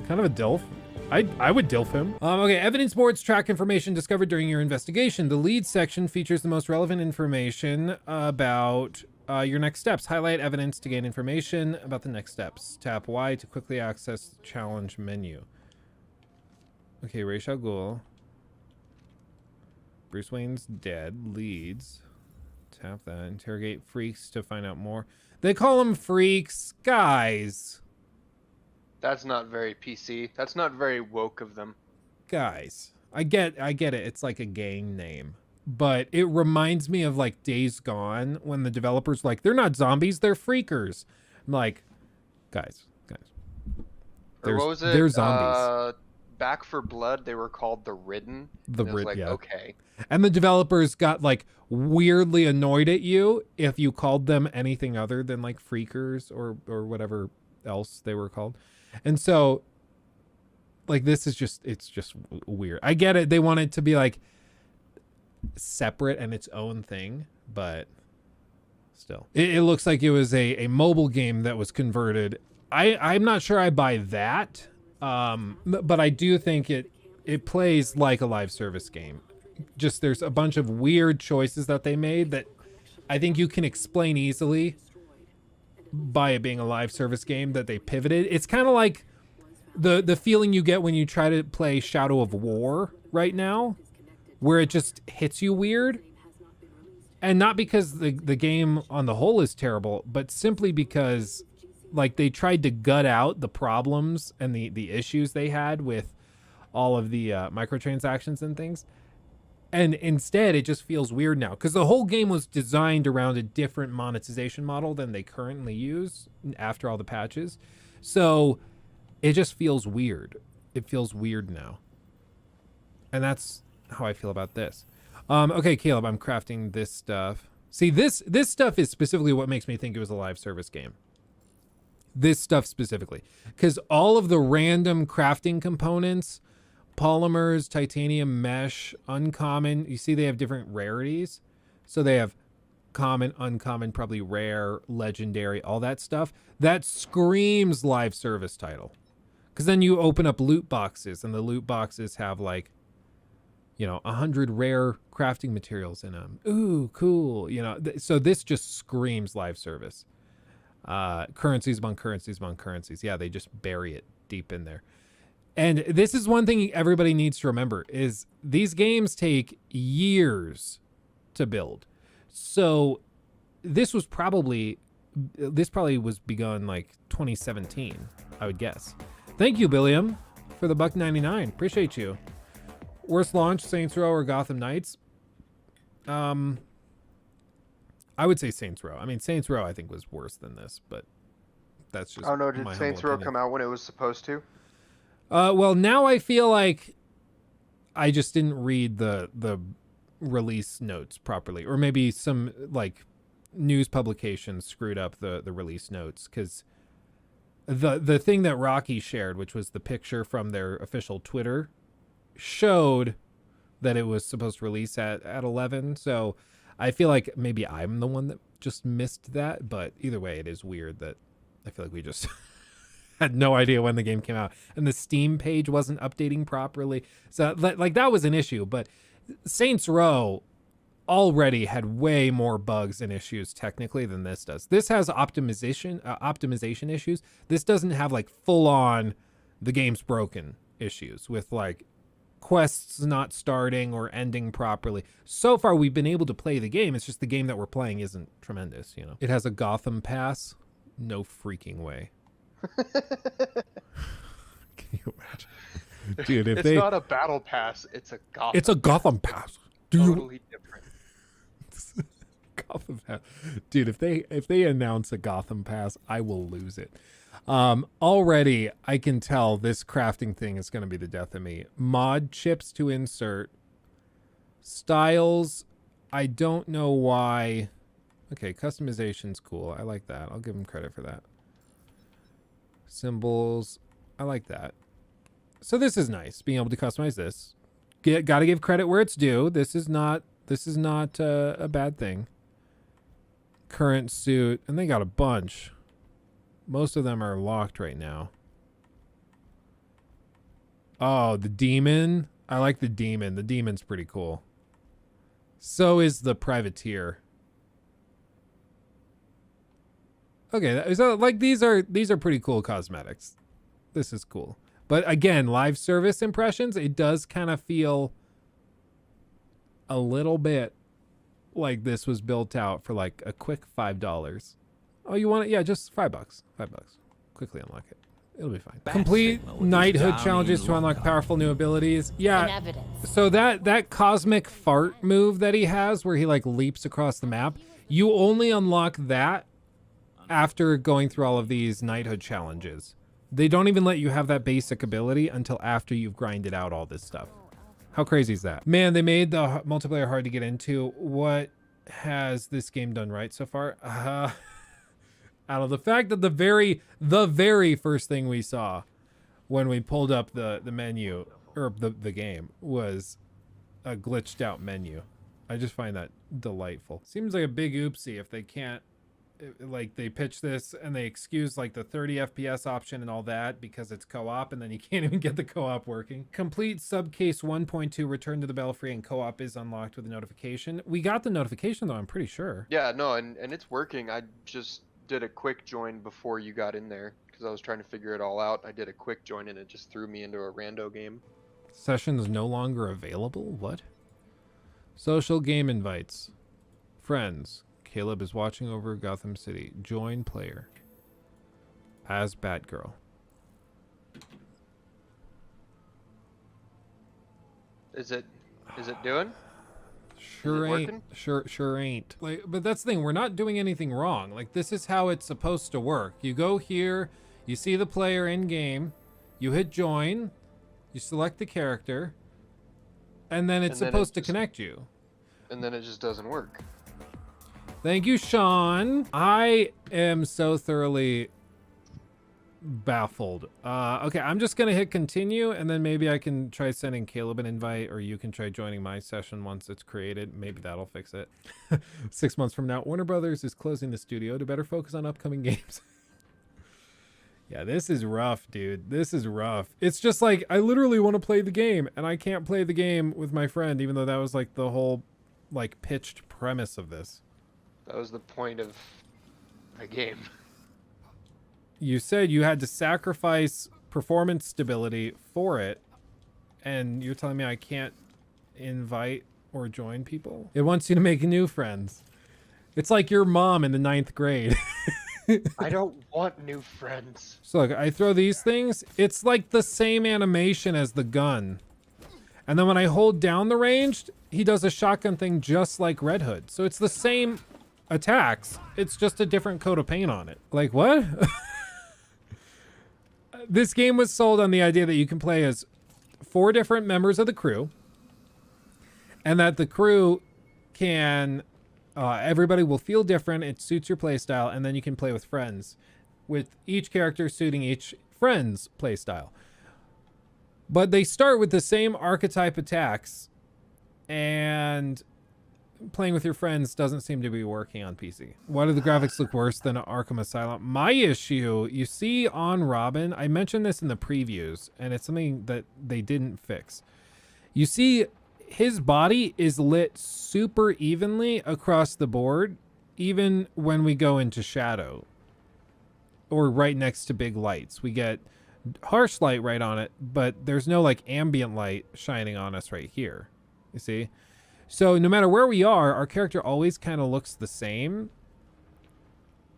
Kind of a dilf. I would dilf him. Okay, evidence boards track information discovered during your investigation. The lead section features the most relevant information about your next steps. Highlight evidence to gain information about the next steps. Tap Y to quickly access the challenge menu. Okay, Ra's al Ghul. Bruce Wayne's dead. Leads. Tap that. Interrogate freaks to find out more. They call them freaks. Guys. That's not very PC. That's not very woke of them. Guys. I get it. It's like a gang name. But it reminds me of like Days Gone when the developers like, they're not zombies, they're freakers. I'm like, guys. Or what was it? They're zombies. Back for Blood, they were called the Ridden. The and it was Ridden, like, yeah. okay. And the developers got like weirdly annoyed at you if you called them anything other than like freakers or whatever else they were called. And so like this is just, it's just weird. I get it. They want it to be like separate and its own thing, but still. It looks like it was a mobile game that was converted. I'm not sure I buy that. But I do think it plays like a live service game. Just there's a bunch of weird choices that they made that I think you can explain easily by it being a live service game that they pivoted. It's kind of like the feeling you get when you try to play Shadow of War right now, where it just hits you weird. And not because the game on the whole is terrible, but simply because like they tried to gut out the problems and the issues they had with all of the microtransactions and things. And instead it just feels weird now because the whole game was designed around a different monetization model than they currently use after all the patches. So it just feels weird. It feels weird now. And that's how I feel about this. Okay, Caleb, I'm crafting this stuff. See, this stuff is specifically what makes me think it was a live service game. This stuff specifically, because all of the random crafting components, polymers, titanium, mesh, uncommon, you see they have different rarities. So they have common, uncommon, probably rare, legendary, all that stuff. That screams live service title. Because then you open up loot boxes and the loot boxes have like, 100 rare crafting materials in them. Ooh, cool. So this just screams live service. Currencies among currencies among currencies. Yeah, they just bury it deep in there. And this is one thing everybody needs to remember is these games take years to build. So this probably was begun like 2017, I would guess. Thank you, Billiam, for the $1.99. Appreciate you. Worst launch, Saints Row or Gotham Knights? I would say Saints Row. I mean, Saints Row I think was worse than this, but that's just Oh no, my did Saints Row come out when it was supposed to? Well, now I feel like I just didn't read the release notes properly, or maybe some like news publications screwed up the release notes because the thing that Rocky shared, which was the picture from their official Twitter, showed that it was supposed to release at 11. So I feel like maybe I'm the one that just missed that, but either way, it is weird that I feel like we just had no idea when the game came out and the Steam page wasn't updating properly. So like that was an issue, but Saints Row, already had way more bugs and issues technically than this does. This has optimization issues. This doesn't have like full on the game's broken issues with like quests not starting or ending properly. So far we've been able to play the game. It's just the game that we're playing isn't tremendous, you know. It has a Gotham pass. No freaking way. Can you imagine? Dude, if it's not a battle pass, it's a Gotham. It's a Gotham pass. Totally different. Gotham pass. Dude, if they announce a Gotham pass, I will lose it. Already I can tell this crafting thing is going to be the death of me. Mod chips to insert. Styles, I don't know why. Okay, customization's cool. I like that. I'll give him credit for that. Symbols, I like that. So this is nice, being able to customize this. Gotta give credit where it's due. This is not a bad thing. Current suit, and they got a bunch. Most of them are locked right now. Oh, the demon. I like the demon. The demon's pretty cool. So is the privateer. Okay, so like these are pretty cool cosmetics. This is cool. But again, live service impressions, it does kind of feel a little bit like this was built out for like a quick $5. Oh, you want it? Yeah, just $5. $5. Quickly unlock it. It'll be fine. Complete knighthood challenges to unlock powerful new abilities. Yeah. So that cosmic fart move that he has where he like leaps across the map, you only unlock that after going through all of these knighthood challenges. They don't even let you have that basic ability until after you've grinded out all this stuff. How crazy is that? Man, they made the multiplayer hard to get into. What has this game done right so far? Out of the fact that the very first thing we saw when we pulled up the menu or the game was a glitched out menu. I just find that delightful. Seems like a big oopsie if they can't, like they pitch this and they excuse like the 30 FPS option and all that because it's co-op and then you can't even get the co-op working. Complete subcase 1.2 return to the Belfry and co-op is unlocked with a notification. We got the notification though, I'm pretty sure. Yeah, no, and it's working. I just did a quick join before you got in there because I was trying to figure it all out. I did a quick join and it just threw me into a rando game. Session is no longer available? What? Social game invites. Friends. Caleb is watching over Gotham City. Join player. As Batgirl. Is it doing? Sure ain't. Sure ain't. Like, but that's the thing. We're not doing anything wrong. Like, this is how it's supposed to work. You go here, you see the player in game, you hit join, you select the character, and then it's supposed to connect you. And then it just doesn't work. Thank you, Sean. I am so thoroughly baffled. Okay, I'm just gonna hit continue, and then maybe I can try sending Caleb an invite, or you can try joining my session once it's created. Maybe that'll fix it. 6 months from now, Warner Brothers is closing the studio to better focus on upcoming games. Yeah, this is rough, dude. This is rough. It's just like, I literally want to play the game, and I can't play the game with my friend, even though that was like the whole like pitched premise of this. That was the point of the game. You said you had to sacrifice performance stability for it, and you're telling me I can't invite or join people? It wants you to make new friends. It's like your mom in the 9th grade. I don't want new friends. So look, I throw these things. It's like the same animation as the gun. And then when I hold down the ranged, he does a shotgun thing just like Red Hood. So it's the same attacks. It's just a different coat of paint on it. Like what? This game was sold on the idea that you can play as 4 different members of the crew, and that the crew can, everybody will feel different. It suits your playstyle, and then you can play with friends, with each character suiting each friend's playstyle. But they start with the same archetype attacks, and playing with your friends doesn't seem to be working on PC. Why do the graphics look worse than Arkham Asylum? My issue, you see on Robin, I mentioned this in the previews, and it's something that they didn't fix. You see his body is lit super evenly across the board, even when we go into shadow or right next to big lights. We get harsh light right on it, but there's no like ambient light shining on us right here. You see? So no matter where we are, our character always kind of looks the same.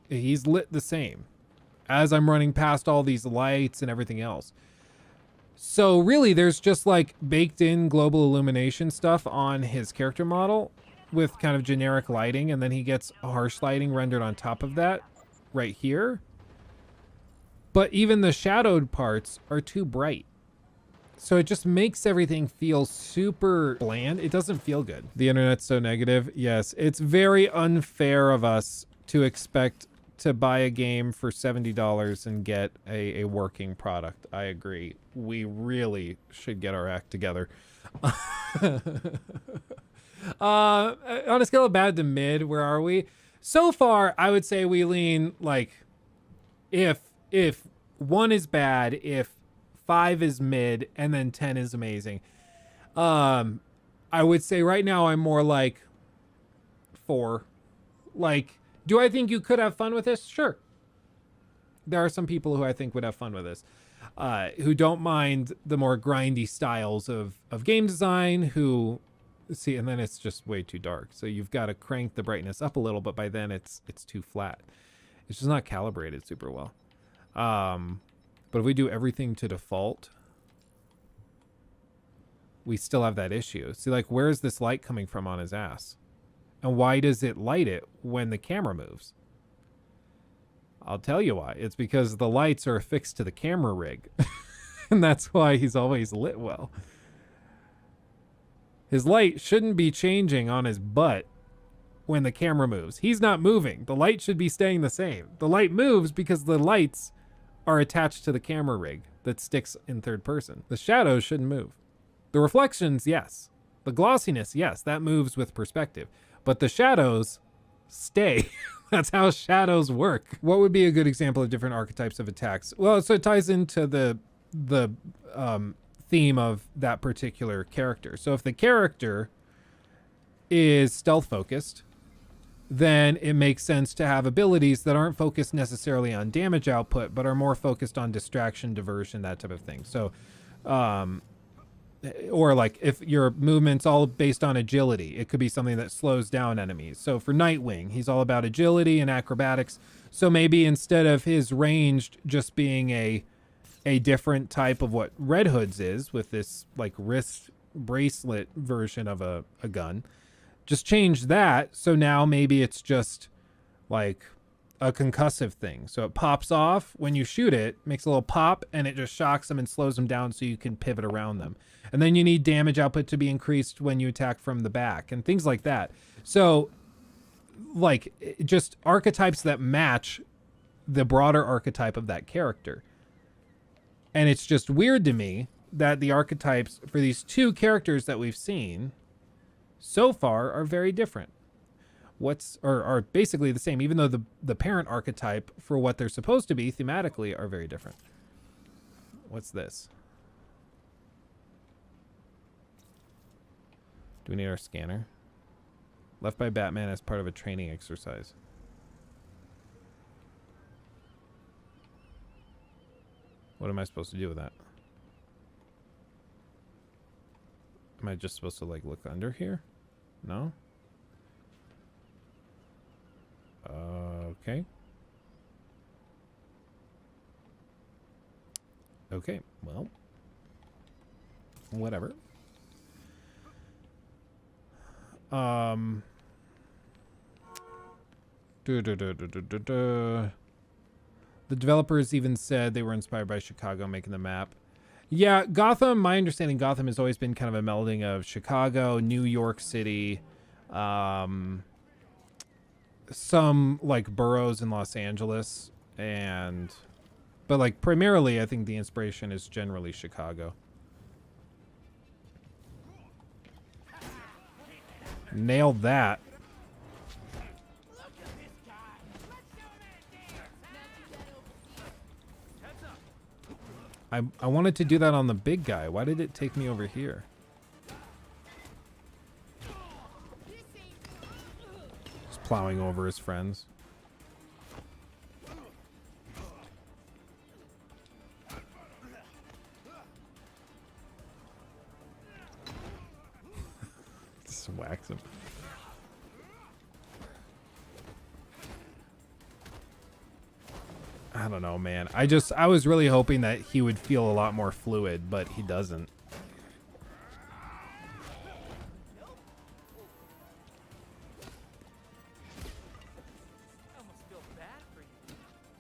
He's lit the same as I'm running past all these lights and everything else. So really there's just like baked in global illumination stuff on his character model with kind of generic lighting, and then he gets harsh lighting rendered on top of that right here. But even the shadowed parts are too bright. So it just makes everything feel super bland. It doesn't feel good. The internet's so negative. Yes, it's very unfair of us to expect to buy a game for $70 and get a working product. I agree. We really should get our act together. On a scale of bad to mid, where are we? So far, I would say we lean like if 1 is bad, if 5 is mid, and then 10 is amazing. I would say right now I'm more like 4. Like, do I think you could have fun with this? Sure. There are some people who I think would have fun with this, who don't mind the more grindy styles of game design, who see, and then it's just way too dark. So you've got to crank the brightness up a little, but by then it's too flat. It's just not calibrated super well. But if we do everything to default, we still have that issue. See, like, where's this light coming from on his ass? And why does it light it when the camera moves? I'll tell you why. It's because the lights are affixed to the camera rig. And that's why he's always lit well. His light shouldn't be changing on his butt when the camera moves. He's not moving. The light should be staying the same. The light moves because the lights are attached to the camera rig that sticks in third person. The shadows shouldn't move. The reflections, yes. The glossiness, yes, that moves with perspective. But the shadows stay. That's how shadows work. What would be a good example of different archetypes of attacks? Well, so it ties into the theme of that particular character. So if the character is stealth focused, then it makes sense to have abilities that aren't focused necessarily on damage output, but are more focused on distraction, diversion, that type of thing. So, or like if your movement's all based on agility, it could be something that slows down enemies. So for Nightwing, he's all about agility and acrobatics. So maybe instead of his ranged just being a different type of what Red Hood's is, with this like wrist bracelet version of a gun, just change that. So now maybe it's just like a concussive thing. So it pops off when you shoot it, makes a little pop, and it just shocks them and slows them down so you can pivot around them. And then you need damage output to be increased when you attack from the back and things like that. So like just archetypes that match the broader archetype of that character. And it's just weird to me that the archetypes for these two characters that we've seen so far are very different. Are basically the same, even though the parent archetype for what they're supposed to be thematically are very different. What's this? Do we need our scanner? Left by Batman as part of a training exercise. What am I supposed to do with that? Am I just supposed to like look under here? No? Okay. Okay, well. Whatever. The developers even said they were inspired by Chicago making the map. Yeah, Gotham, my understanding, Gotham has always been kind of a melding of Chicago, New York City, some like boroughs in Los Angeles, but like primarily I think the inspiration is generally Chicago. Nailed that. I wanted to do that on the big guy. Why did it take me over here? plowing over his friends. Just whacks him. I don't know, man. I was really hoping that he would feel a lot more fluid, but he doesn't.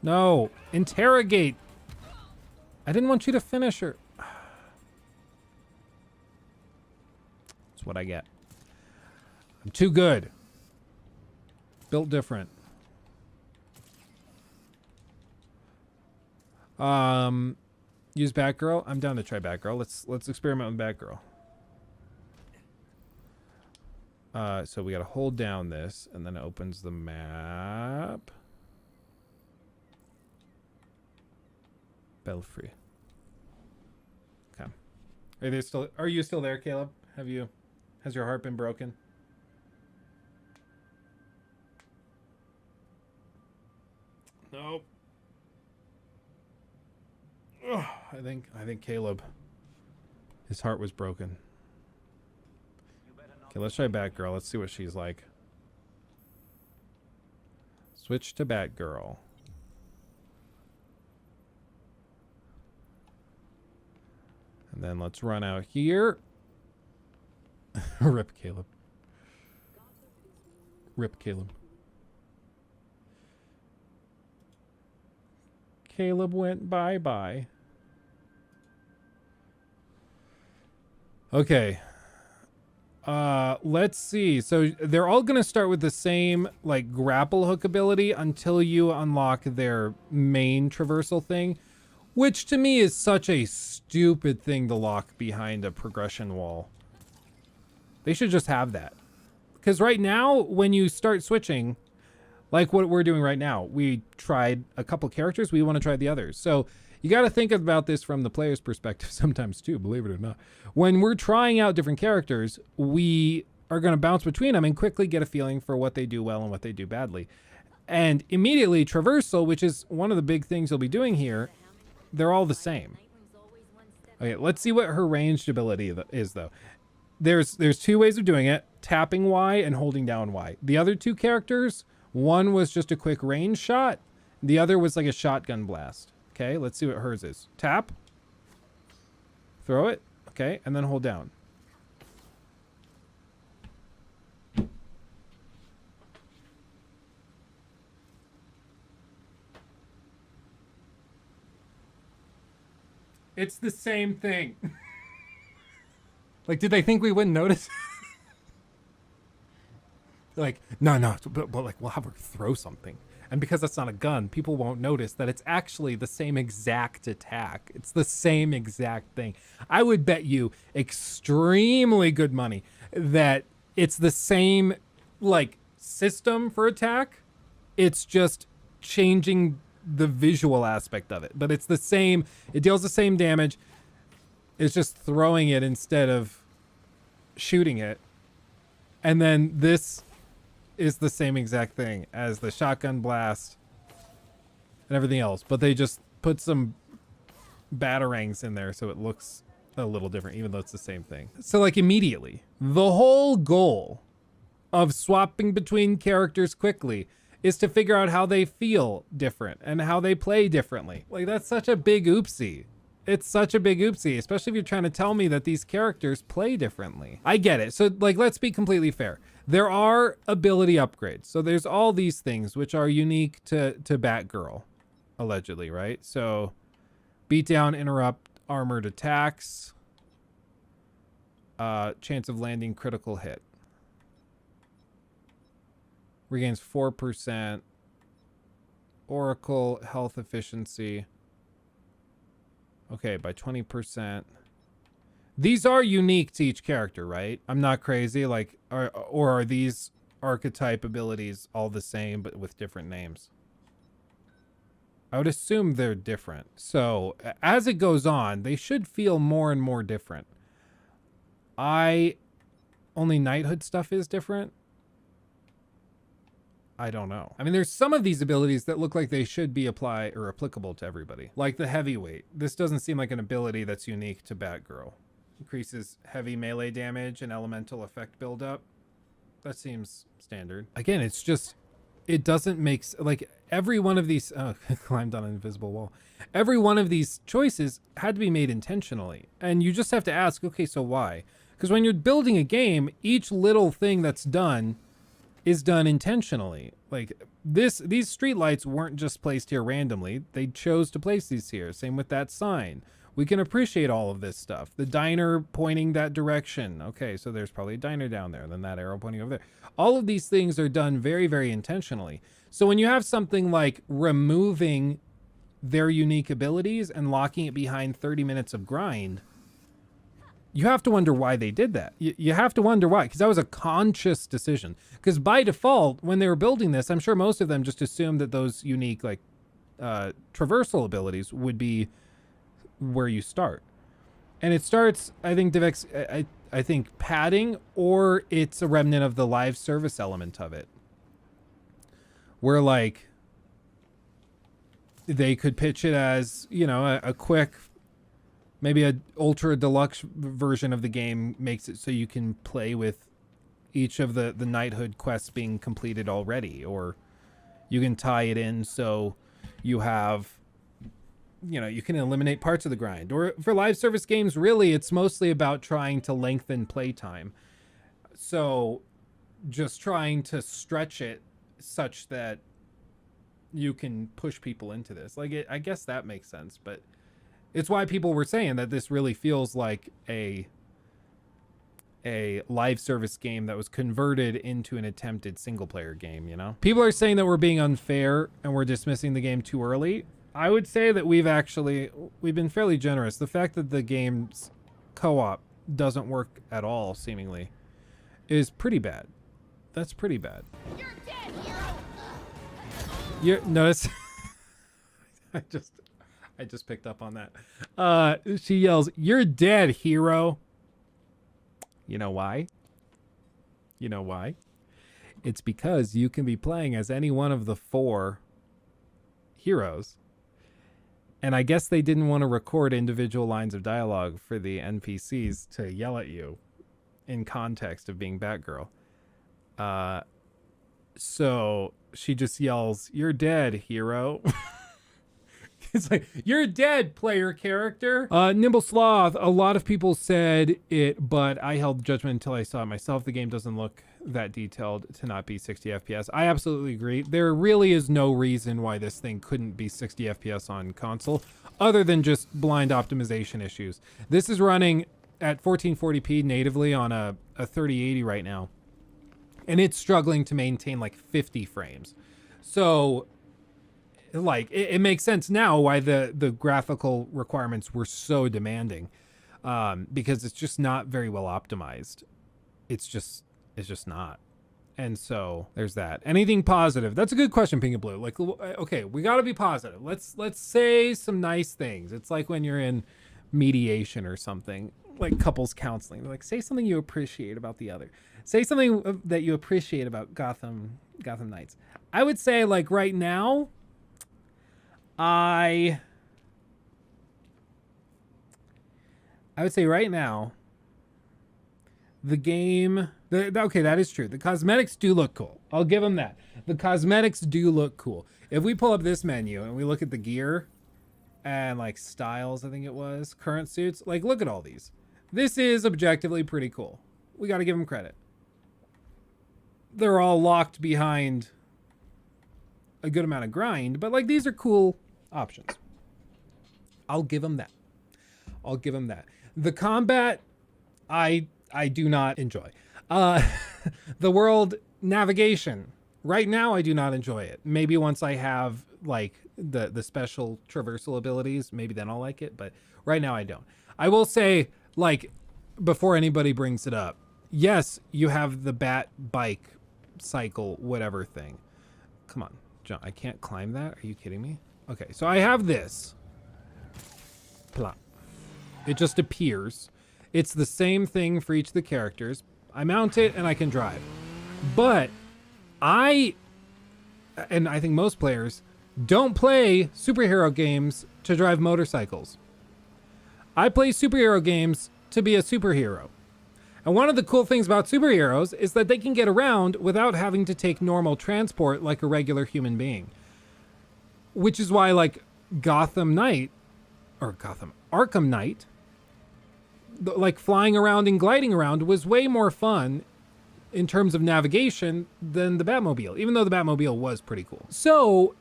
No, interrogate. I didn't want you to finish her. That's what I get. I'm too good. Built different. Use Batgirl. I'm down to try Batgirl. Let's experiment with Batgirl. So we gotta hold down this, and then it opens the map. Belfry. Okay. Are you still there, Caleb? Has your heart been broken? Nope. Ugh, I think Caleb, his heart was broken. Okay, let's try Batgirl. Let's see what she's like. Switch to Batgirl. And then let's run out here. Rip Caleb. Rip Caleb. Caleb went bye-bye. Okay. Let's see. So they're all going to start with the same like grapple hook ability until you unlock their main traversal thing, which to me is such a stupid thing to lock behind a progression wall. They should just have that. Because right now, when you start switching, like what we're doing right now, we tried a couple characters, we want to try the others. So you got to think about this from the player's perspective sometimes too, believe it or not. When we're trying out different characters, we are going to bounce between them and quickly get a feeling for what they do well and what they do badly. And immediately traversal, which is one of the big things you'll be doing here, they're all the same. Okay, let's see what her ranged ability is though. There's two ways of doing it, tapping Y and holding down Y. The other two characters, one was just a quick range shot. The other was like a shotgun blast. Okay, let's see what hers is. Tap. Throw it. Okay, and then hold down. It's the same thing. Like, did they think we wouldn't notice? Like, no, but like, we'll have her throw something. And because that's not a gun, people won't notice that it's actually the same exact attack. It's the same exact thing. I would bet you extremely good money that it's the same, like, system for attack. It's just changing the visual aspect of it. But it's the same. It deals the same damage. It's just throwing it instead of shooting it. And then this is the same exact thing as the shotgun blast and everything else, but they just put some batarangs in there so it looks a little different, even though it's the same thing. So like immediately, the whole goal of swapping between characters quickly is to figure out how they feel different and how they play differently. Like, that's such a big oopsie. It's such a big oopsie, especially if you're trying to tell me that these characters play differently. I get it. So, like, let's be completely fair. There are ability upgrades. So there's all these things which are unique to Batgirl, allegedly, right? So, beat down, interrupt, armored attacks, chance of landing critical hit. Regains 4%. Oracle, health efficiency. Okay, by 20%. These are unique to each character, right? I'm not crazy. Like, or are these archetype abilities all the same but with different names? I would assume they're different. So as it goes on, they should feel more and more different. Only knighthood stuff is different. I don't know. I mean, there's some of these abilities that look like they should be applicable to everybody. Like the heavyweight. This doesn't seem like an ability that's unique to Batgirl. Increases heavy melee damage and elemental effect buildup. That seems standard. Again, it's just, it doesn't make, like every one of these, climbed on an invisible wall. Every one of these choices had to be made intentionally. And you just have to ask, okay, so why? Because when you're building a game, each little thing that's done is done intentionally. Like these streetlights weren't just placed here randomly. They chose to place these here. Same with that sign. We can appreciate all of this stuff. The diner pointing that direction. Okay, so there's probably a diner down there. Then that arrow pointing over there. All of these things are done very, very intentionally. So when you have something like removing their unique abilities and locking it behind 30 minutes of grind, you have to wonder why they did that. You have to wonder why, because that was a conscious decision. Because by default, when they were building this, I'm sure most of them just assumed that those unique like traversal abilities would be where you start. And it starts, I think, DivX, I think padding, or it's a remnant of the live service element of it. Where like they could pitch it as, you know, a quick, maybe a ultra deluxe version of the game makes it so you can play with each of the knighthood quests being completed already, or you can tie it in so you have, you know, you can eliminate parts of the grind. Or for live service games, really, it's mostly about trying to lengthen playtime. So just trying to stretch it such that you can push people into this. Like, I guess that makes sense, but it's why people were saying that this really feels like a live service game that was converted into an attempted single player game, you know? People are saying that we're being unfair and we're dismissing the game too early. I would say that we've been fairly generous. The fact that the game's co-op doesn't work at all, seemingly, is pretty bad. That's pretty bad. You're dead, hero! Notice I just picked up on that. She yells, "You're dead, hero." You know why? You know why? It's because you can be playing as any one of the 4 heroes. And I guess they didn't want to record individual lines of dialogue for the NPCs to yell at you in context of being Batgirl. So she just yells, "You're dead, hero." It's like, "You're dead, player character." Nimble Sloth, a lot of people said it, but I held judgment until I saw it myself. The game doesn't look that detailed to not be 60 FPS. I absolutely agree. There really is no reason why this thing couldn't be 60 FPS on console, other than just blind optimization issues. This is running at 1440p natively on a 3080 right now, and it's struggling to maintain like 50 frames. So like it makes sense now why the graphical requirements were so demanding, because it's just not very well optimized. It's just not. And so there's that. Anything positive? That's a good question, Pink and Blue. Like, okay, we got to be positive. Let's say some nice things. It's like when you're in mediation or something, like couples counseling. They're like, say something you appreciate about the other. Say something that you appreciate about Gotham Knights. I would say, like, right now, I would say right now, the game, okay, that is true. The cosmetics do look cool. I'll give them that. The cosmetics do look cool. If we pull up this menu and we look at the gear and like styles, I think it was, current suits, like look at all these. This is objectively pretty cool. We got to give them credit. They're all locked behind a good amount of grind, but like these are cool options. I'll give them that. I'll give them that. The combat, I do not enjoy. The world navigation, right now I do not enjoy it. Maybe once I have like the special traversal abilities, maybe then I'll like it, but right now I don't. I will say, like, before anybody brings it up, yes, you have the bat bike cycle whatever thing. Come on, John, I can't climb that. Are you kidding me? Okay, so I have this. Plop. It just appears. It's the same thing for each of the characters. I mount it and I can drive. But I and I think most players don't play superhero games to drive motorcycles. I play superhero games to be a superhero. And one of the cool things about superheroes is that they can get around without having to take normal transport like a regular human being. Which is why, like, Arkham Knight, like flying around and gliding around was way more fun in terms of navigation than the Batmobile, even though the Batmobile was pretty cool. So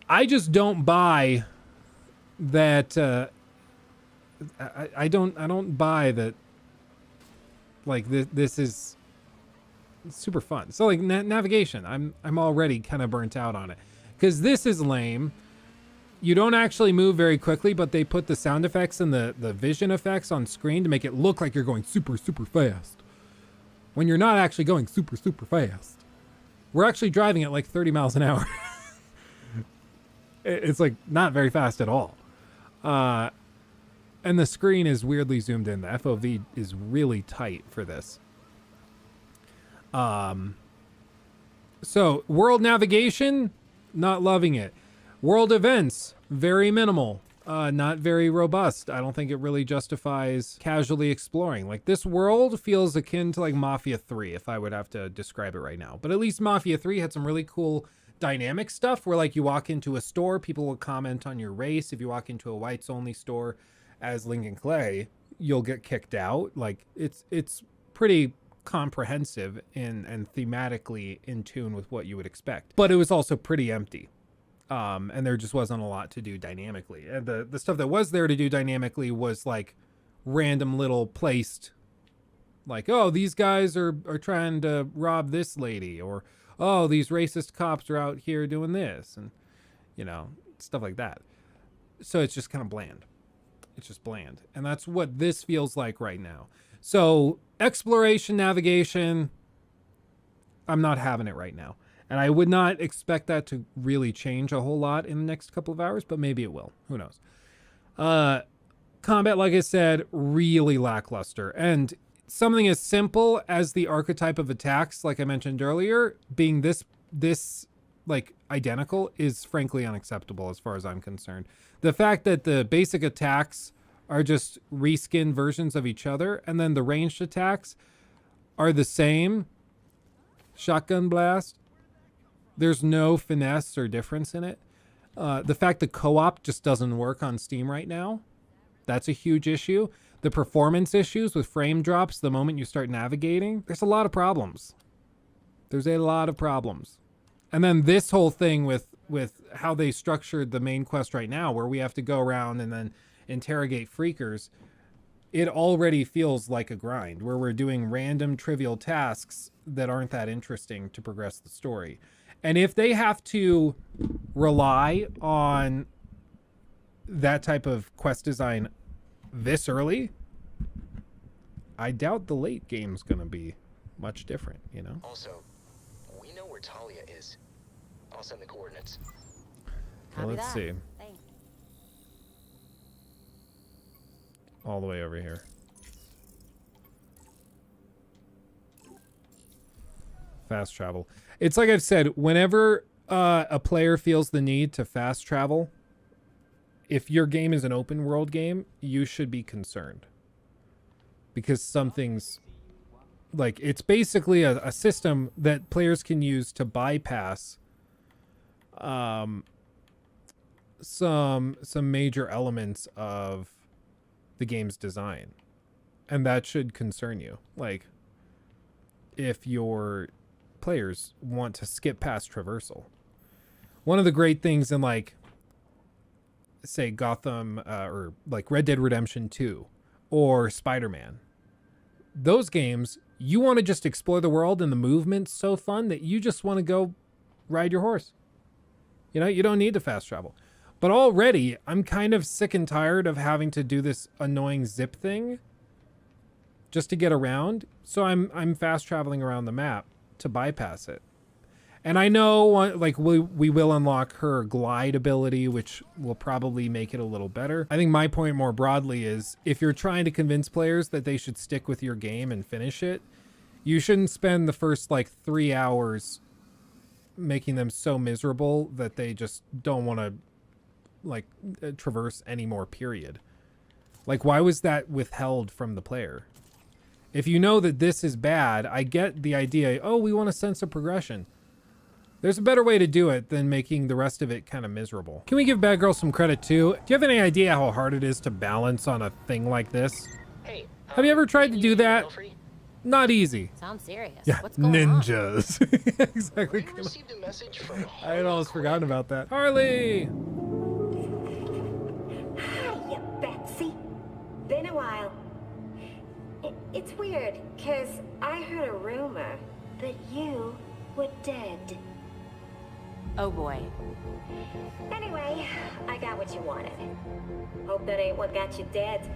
I just don't buy that. I don't buy that. Like this is super fun. So like navigation, I'm already kind of burnt out on it because this is lame. You don't actually move very quickly, but they put the sound effects and the vision effects on screen to make it look like you're going super, super fast. When you're not actually going super, super fast. We're actually driving at like 30 miles an hour. It's like not very fast at all. And the screen is weirdly zoomed in. The FOV is really tight for this. So world navigation, not loving it. World events, very minimal, not very robust. I don't think it really justifies casually exploring. Like this world feels akin to like Mafia 3 if I would have to describe it right now. But at least Mafia 3 had some really cool dynamic stuff where like you walk into a store, people will comment on your race. If you walk into a whites only store as Lincoln Clay, you'll get kicked out. Like it's pretty comprehensive and thematically in tune with what you would expect. But it was also pretty empty. And there just wasn't a lot to do dynamically. And the stuff that was there to do dynamically was like random little placed, like, oh, these guys are trying to rob this lady, or, oh, these racist cops are out here doing this, and, you know, stuff like that. So it's just kind of bland. It's just bland. And that's what this feels like right now. So exploration, navigation, I'm not having it right now. And I would not expect that to really change a whole lot in the next couple of hours, but maybe it will. Who knows? Combat, like I said, really lackluster. And something as simple as the archetype of attacks, like I mentioned earlier, being this like identical is frankly unacceptable as far as I'm concerned. The fact that the basic attacks are just reskin versions of each other, and then the ranged attacks are the same. Shotgun blast. There's no finesse or difference in it. The fact that co-op just doesn't work on Steam right now, that's a huge issue. The performance issues with frame drops the moment you start navigating, there's a lot of problems. There's a lot of problems. And then this whole thing with how they structured the main quest right now, where we have to go around and then interrogate freakers, it already feels like a grind, where we're doing random trivial tasks that aren't that interesting to progress the story. And if they have to rely on that type of quest design this early, I doubt the late game's going to be much different, you know? Also, we know where Talia is. I'll send the coordinates. Well, let's see. Thanks. All the way over here. Fast travel. It's like I've said, whenever a player feels the need to fast travel, if your game is an open world game, you should be concerned. Because something's like, it's basically a system that players can use to bypass some major elements of the game's design. And that should concern you. Like, if your players want to skip past traversal. One of the great things in, like, say Gotham or like Red Dead Redemption 2 or Spider-Man, those games, you want to just explore the world, and the movement's so fun that you just want to go ride your horse. You know, you don't need to fast travel. But already I'm kind of sick and tired of having to do this annoying zip thing just to get around. So I'm fast traveling around the map to bypass it. And I know, like, we will unlock her glide ability, which will probably make it a little better. I think my point more broadly is, if you're trying to convince players that they should stick with your game and finish it, you shouldn't spend the first, like, 3 hours making them so miserable that they just don't want to like traverse anymore, period. Like, why was that withheld from the player? If you know that this is bad, I get the idea, oh, we want a sense of progression. There's a better way to do it than making the rest of it kind of miserable. Can we give Bad Girl some credit too? Do you have any idea how hard it is to balance on a thing like this? Hey, have you ever tried to do that? Belfry? Not easy. Sounds serious. Yeah, What's going ninjas. Exactly. We received a message from I had almost forgotten about that. Harley! Hiya, Betsy. Been a while. It's weird, because I heard a rumor that you were dead. Oh boy. Anyway, I got what you wanted. Hope that ain't what got you dead.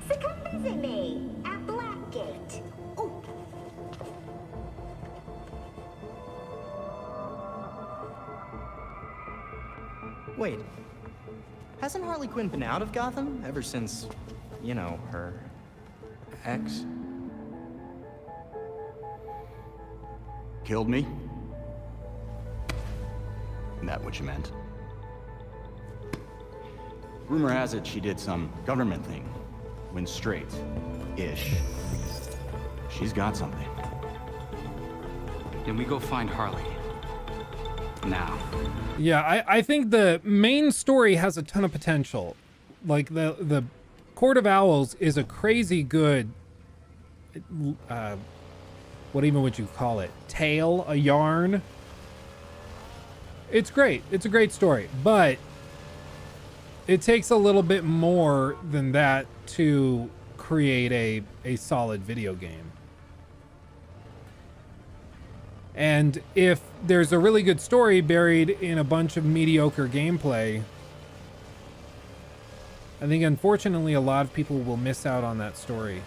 So come visit me at Blackgate. Ooh. Wait, hasn't Harley Quinn been out of Gotham ever since, you know, her ex? Killed me? Isn't that what you meant? Rumor has it she did some government thing. Went straight-ish. She's got something. Then we go find Harley. Now. Yeah, I think the main story has a ton of potential. Like, the Court of Owls is a crazy good, what even would you call it? Tale? A yarn? It's great. It's a great story. But it takes a little bit more than that to create a solid video game. And if there's a really good story buried in a bunch of mediocre gameplay, I think unfortunately a lot of people will miss out on that story.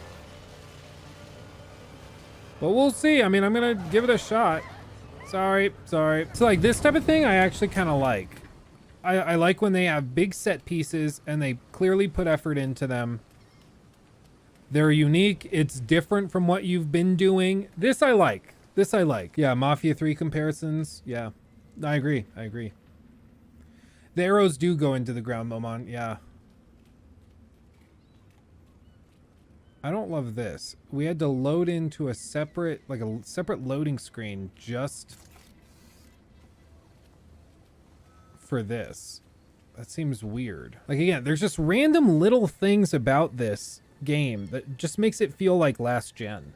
But we'll see. I mean, I'm gonna give it a shot. Sorry. So like this type of thing I actually kind of like. I like when they have big set pieces and they clearly put effort into them. They're unique. It's different from what you've been doing. This I like. Yeah, Mafia 3 comparisons. Yeah, I agree. The arrows do go into the ground, Momon. Yeah. I don't love this. We had to load into a separate loading screen just for this. That seems weird. Like, again, there's just random little things about this game that just makes it feel like last gen.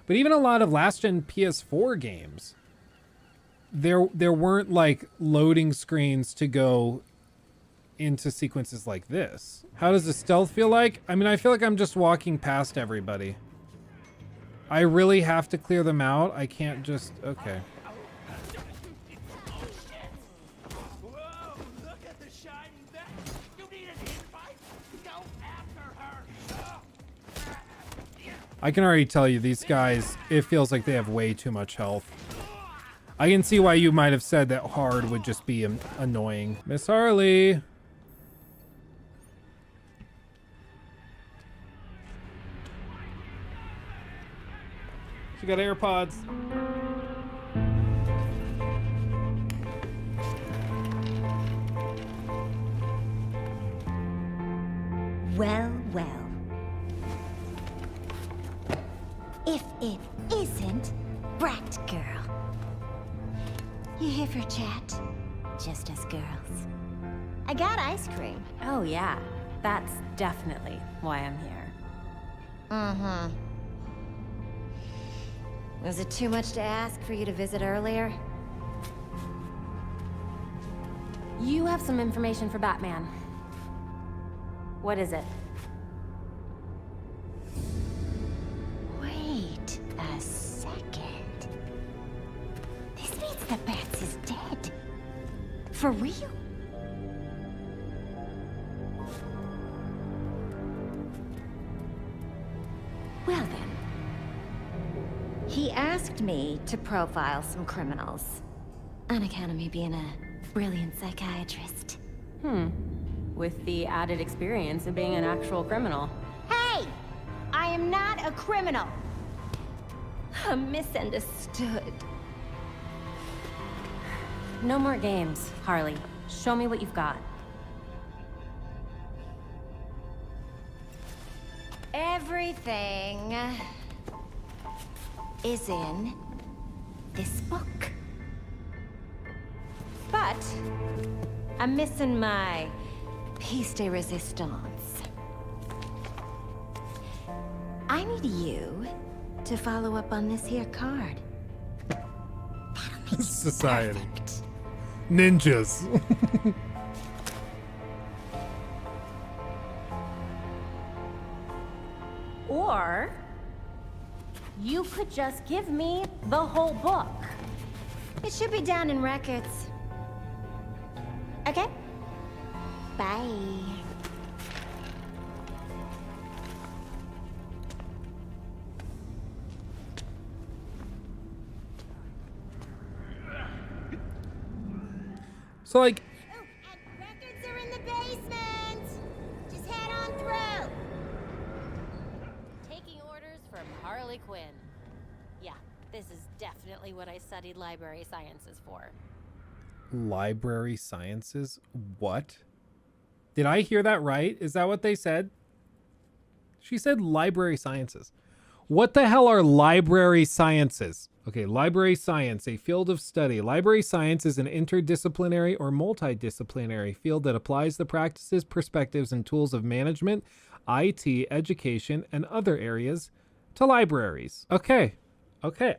But even a lot of last gen PS4 games, there weren't like loading screens to go into sequences like this. How does the stealth feel like? I mean, I feel like I'm just walking past everybody. I really have to clear them out. I can't just, okay. I can already tell you, these guys, it feels like they have way too much health. I can see why you might have said that hard would just be annoying. Miss Harley. She got AirPods. Well. If it isn't Brat Girl. You here for a chat? Just us girls. I got ice cream. Oh yeah, that's definitely why I'm here. Mm-hmm. Was it too much to ask for you to visit earlier? You have some information for Batman. What is it? Wait a second. This means that Bats is dead. For real? Well then. He asked me to profile some criminals. On account of me being a brilliant psychiatrist. With the added experience of being an actual criminal. Hey! I am not a criminal. I'm misunderstood. No more games, Harley. Show me what you've got. Everything is in this book. But I'm missing my piece de resistance. I need you to follow up on this here card. Society. Ninjas. Or you could just give me the whole book. It should be down in records. Okay? Bye. So like, Records are in the basement. Just head on through. Taking orders from Harley Quinn. Yeah, this is definitely what I studied library sciences for. library sciences? What? Did I hear that right? Is that what they said? She said library sciences. What the hell are library sciences? Okay, library science, a field of study. Library science is an interdisciplinary or multidisciplinary field that applies the practices, perspectives, and tools of management, IT, education, and other areas to libraries. Okay,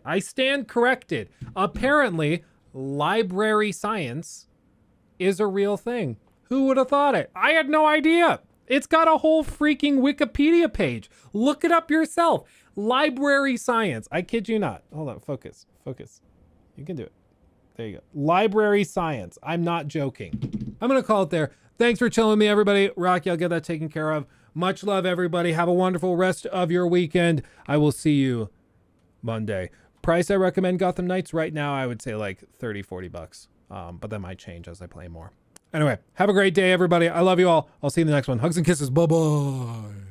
I stand corrected. Apparently, library science is a real thing. Who would have thought it? I had no idea. It's got a whole freaking Wikipedia page. Look it up yourself. Library science. I kid you not. Hold on. Focus. You can do it. There you go. Library science. I'm not joking. I'm going to call it there. Thanks for chilling with me, everybody. Rocky, I'll get that taken care of. Much love, everybody. Have a wonderful rest of your weekend. I will see you Monday. Price I recommend Gotham Knights right now, I would say like 30, 40 bucks. But that might change as I play more. Anyway, have a great day, everybody. I love you all. I'll see you in the next one. Hugs and kisses. Bye-bye.